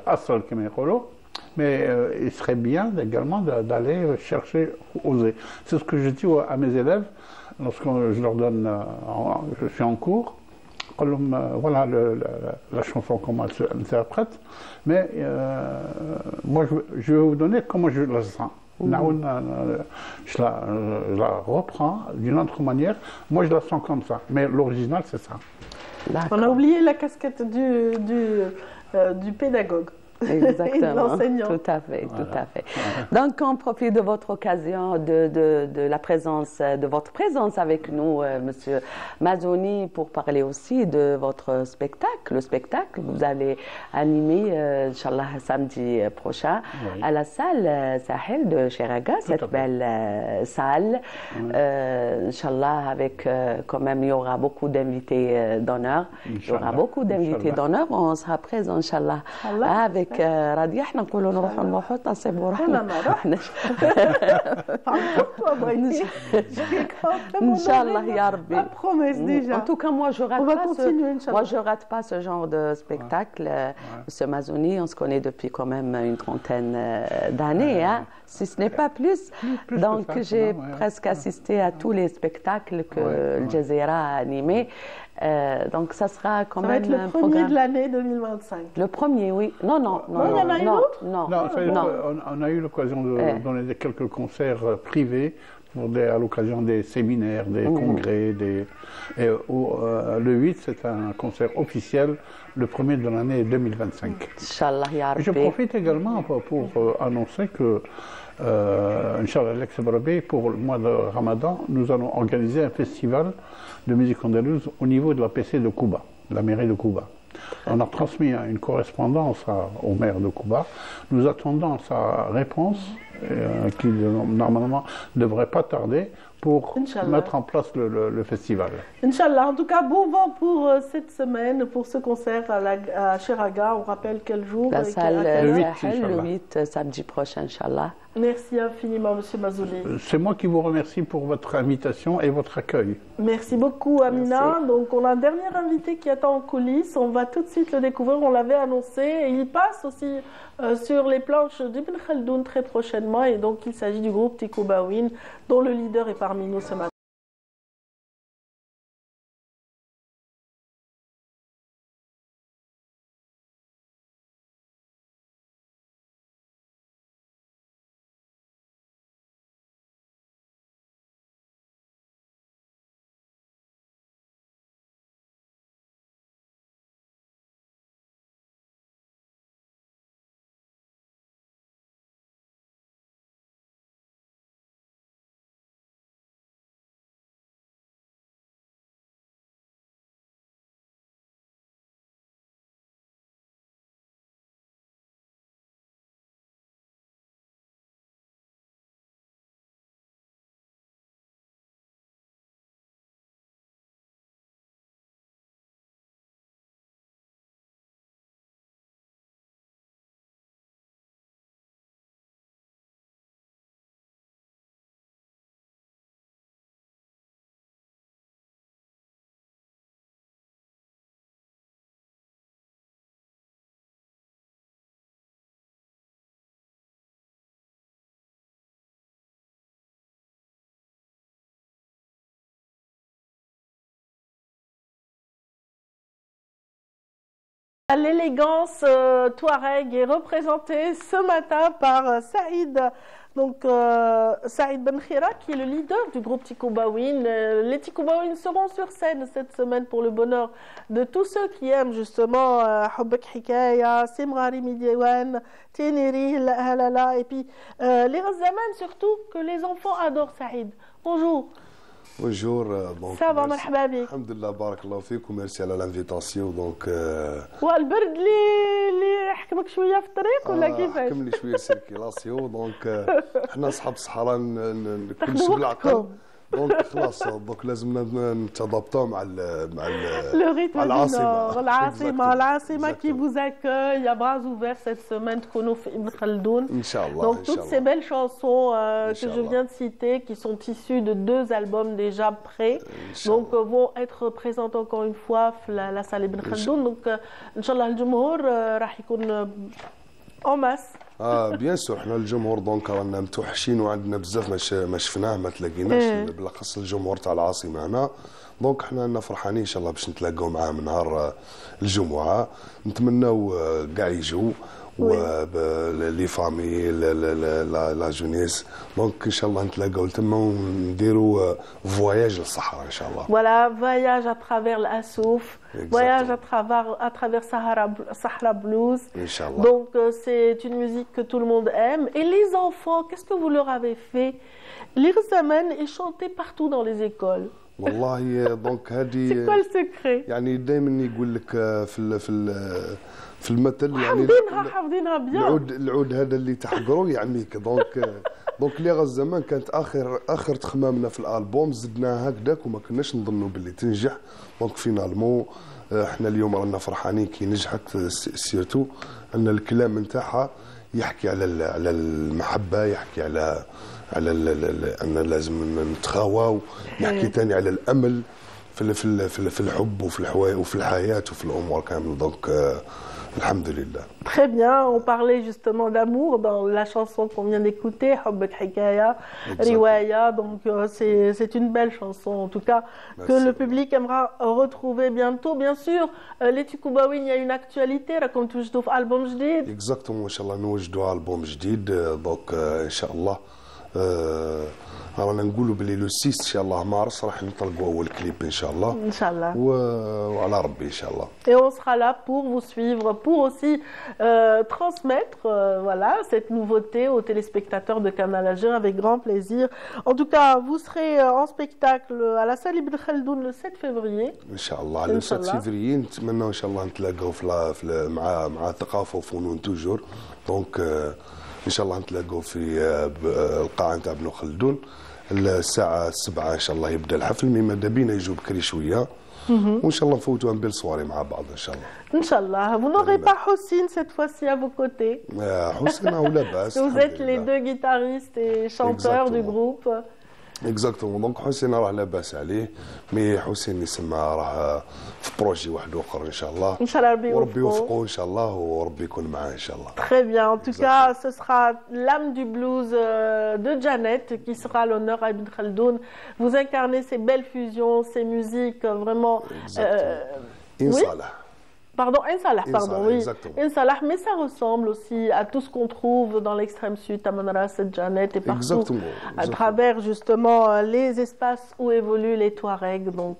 L'asal Kemerolo. Mais il serait bien également d'aller chercher, oser. C'est ce que je dis à mes élèves lorsque je leur donne, je suis en cours, voilà la chanson, comment elle s'interprète, mais moi je vais vous donner comment je la sens. Je la reprends d'une autre manière, moi je la sens comme ça, mais l'original c'est ça. On a oublié la casquette du pédagogue. Exactement, tout à fait, voilà. Tout à fait. Donc, on profite de votre occasion, de la présence, de votre présence avec nous, Monsieur Mazzoni, pour parler aussi de votre spectacle. Le spectacle, vous allez animer, Inch'Allah, samedi prochain, oui. À la salle Sahel de Cheraga, cette belle salle. Inch'Allah, avec quand même, il y aura beaucoup d'invités d'honneur. Il y aura beaucoup d'invités d'honneur. On sera présents, Inch'Allah, avec راديا احنا نقولوا نروحوا نروحوا نصيبوا روحنا ان شاء الله يا ربي. En tout cas, moi je rate pas ce genre de spectacle. Monsieur Mazzoni, on se connaît depuis quand même une trentaine d'années, hein, si ce n'est pas plus. Donc j'ai presque assisté à tous les spectacles que Al Jazeera a animés. Donc ça sera quand même va être le premier de l'année 2025. Le premier, oui. Non. On a eu l'occasion de donner quelques concerts privés à l'occasion des séminaires, des congrès. Le 8, c'est un concert officiel, le premier de l'année 2025. Inch'Allah, ya Rabbi. Je profite également pour annoncer que Inch'Allah, l'ex-Barabi, pour le mois de Ramadan, nous allons organiser un festival de musique andalouse au niveau de la PC de Cuba, de la mairie de Cuba. On a transmis une correspondance au maire de Cuba. Nous attendons sa réponse, qui normalement ne devrait pas tarder, pour mettre en place le festival. Inch'Allah. En tout cas, bon vent pour cette semaine, pour ce concert à Cheraga. On rappelle quel jour? La salle le 8, samedi prochain, Inch'Allah. Merci infiniment, Monsieur Mazzoni. C'est moi qui vous remercie pour votre invitation et votre accueil. Merci beaucoup, Amina. Merci. Donc, on a un dernier invité qui attend en coulisses. On va tout de suite le découvrir. On l'avait annoncé. Et il passe aussi sur les planches d'Ibn Khaldoun très prochainement. Et donc, il s'agit du groupe Tikobawin, dont le leader est parmi nous ce matin. L'élégance touareg est représentée ce matin par Saïd, donc Saïd Ben Khira, qui est le leader du groupe Tikobawin. Les Tikobawin seront sur scène cette semaine pour le bonheur de tous ceux qui aiment justement Hubbak Hikaya, Simrari Midiewan, Ténéri, Halala, et puis les Razaman surtout, que les enfants adorent. Saïd, bonjour. Bonjour, donc ça va, مرحبا بك. الحمد لله بارك الله فيكم ميرسي على الانفيتاسيون دونك والبرد اللي حكمك شويه في الطريق ولا كيفاش؟ حكمني شويه السيركيلاسيون دونك احنا اصحاب الصحراء كلش بالعقل دونك خلاص دونك لازمنا نتضابطوا مع العاصمه qui vous accueille à bras ouverts cette semaine تكونوا في ابن خلدون. Inch'Allah. Donc toutes ces belles chansons que je viens de citer, qui sont issues de 2 albums déjà prêts, donc vont être présentes encore une fois la salle ابن خلدون. Donc Inch'Allah الجمهور راح يكون en masse. بيان سور حنا الجمهور دونك رانا متوحشين وعندنا بزاف ما شفناه ما تلاقيناش بالاخص الجمهور تاع العاصمه هنا دونك حنا فرحانين ان شاء الله باش نتلاقاو معاهم نهار الجمعه نتمناو كاع يجوا لي فامي لا جونيس دونك ان شاء الله نتلاقاو تما ونديروا فواياج للصحراء ان شاء الله. Voilà, voyage à travers l'Assouf, voyage à travers Sahara Blues. Inch'Allah. Donc c'est une musique que tout le monde aime. Et les enfants, qu'est-ce que vous leur avez fait? L'Irzaman est chanté partout dans les écoles. والله دونك هذه C'est quoi le secret? يعني دائما يقول لك في المثل يعني حافظينها بيان. العود هذا اللي تحقرو يعميك دونك لي الزمان كانت اخر تخمامنا في الالبوم زدناها هكذاك وما كناش نظنوا باللي تنجح دونك فينالمون احنا اليوم رانا فرحانين كي نجحت سيرتو ان الكلام نتاعها يحكي على المحبه يحكي على ان لازم نتخاوى يحكي ثاني على الامل في الحب وفي الحياه وفي الامور كامل دونك الحمد لله. Très bien, on parlait justement d'amour dans la chanson qu'on vient d'écouter, Hubbek Hikaya, Riwaya, donc c'est une belle chanson en tout cas. Merci. Que le public aimera retrouver bientôt. Bien sûr, les Tikoubawin, il y a une actualité, راكم توجدوا في ألبوم جديد. Exactement, إن شاء الله نوجدوا ألبوم جديد دونك إن شاء الله رانا نقولوا بلي لو 6 ان شاء الله مارس راح نطلقوا اول كليب ان شاء الله ان شاء الله وعلى ربي ان شاء الله. Et on sera là pour vous suivre, pour aussi transmettre voilà cette nouveauté aux téléspectateurs de Canal Algérien avec grand plaisir. En tout cas, vous serez en spectacle à la salle Ibn Khaldoun le 7 février. ان شاء الله le 7 février نتمنى ان شاء الله نتلاقاو مع ثقافه وفنون توجور دونك ان شاء الله نتلاقاو في القاعه نتاع ابن خلدون الساعه 7 ان شاء الله يبدا الحفل مي ماذا بينا يجوا بكري شويه وان شاء الله نفوتوا ان بيل سواري مع بعض ان شاء الله. Inch'Allah. Vous n'aurez pas Houssine cette fois-ci à vos côtés. Houssine ou la basse. Vous êtes les deux guitaristes et chanteurs du groupe. اكزاكتومون دونك حسين راه لاباس عليه مي حسين يسمى راه في بروجي واحد اخر ان شاء الله ان شاء الله وربي يوفقه ان شاء الله وربي يكون معاه ان شاء الله. Très bien, en tout cas ce sera l'âme du blues de Janet qui sera à l'honneur à Ibn Khaldoun. Vous incarnez ces belles fusions, ces musiques vraiment Insalah. Pardon, Insalah, pardon, oui. Insalah, mais ça ressemble aussi à tout ce qu'on trouve dans l'extrême sud, à Manras, Janet et partout, à travers justement les espaces où évoluent les Touaregs. Donc,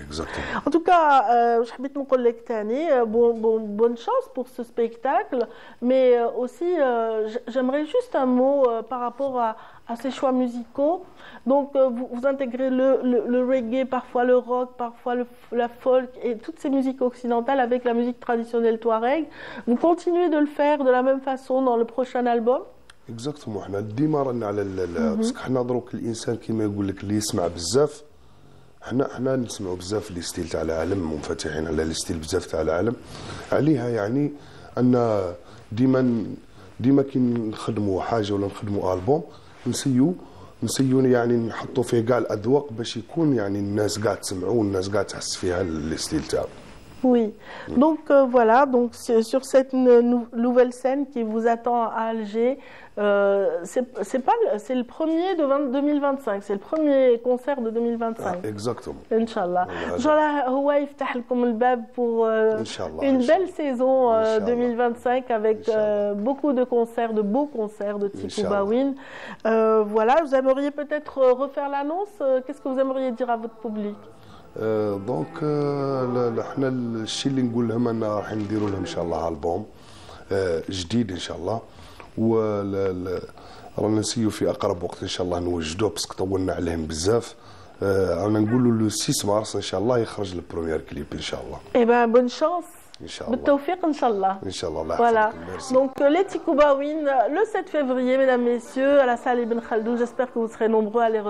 exactement. En tout cas, je حبيت نقول لك تاني bonne chance pour ce spectacle, mais aussi j'aimerais juste un mot par rapport à ces choix musicaux. Donc vous intégrez le reggae, parfois le rock, parfois la folk et toutes ces musiques occidentales avec la musique traditionnelle touareg. Vous continuez de le faire de la même façon dans le prochain album? Exactement. حنا ديما رانا على باسكو حنا دروك الانسان كيما يقول لك اللي يسمع بزاف حنا نسمعوا بزاف لي ستيل تاع العالم منفتحين على لي ستيل بزاف تاع العالم عليها يعني ان ديما كي نخدموا حاجه ولا نخدموا البوم نسيو يعني نحطوا فيه كاع الاذواق باش يكون يعني الناس قاعد تسمعوا والناس قاعد تحس فيها الستيل تاعو. Oui, donc voilà, donc sur cette nouvelle scène qui vous attend à Alger, c'est le premier de 2025, c'est le premier concert de 2025. Exactement. Inch'Allah. Inch'Allah, هو يفتح لكم الباب pour une belle saison 2025 avec beaucoup de concerts, de beaux concerts de Tikoubawin. Voilà, vous aimeriez peut-être refaire l'annonce. Qu'est-ce que vous aimeriez dire à votre public? دونك حنا الشيء اللي نقول لهم ان راح نديروا لهم ان شاء الله البوم جديد ان شاء الله رانا نسيو في اقرب وقت ان شاء الله نوجدوه باسكو طولنا عليهم بزاف رانا نقولوا لو 6 مارس ان شاء الله يخرج البروميير كليب ان شاء الله. Eh ben bonne chance. Inch'Allah. بالتوفيق ان شاء الله. Inch'Allah. Voilà. Donc les Tikoubawin le 7 février mesdames messieurs à la salle Ibn Khaldoun, j'espère que vous serez nombreux à les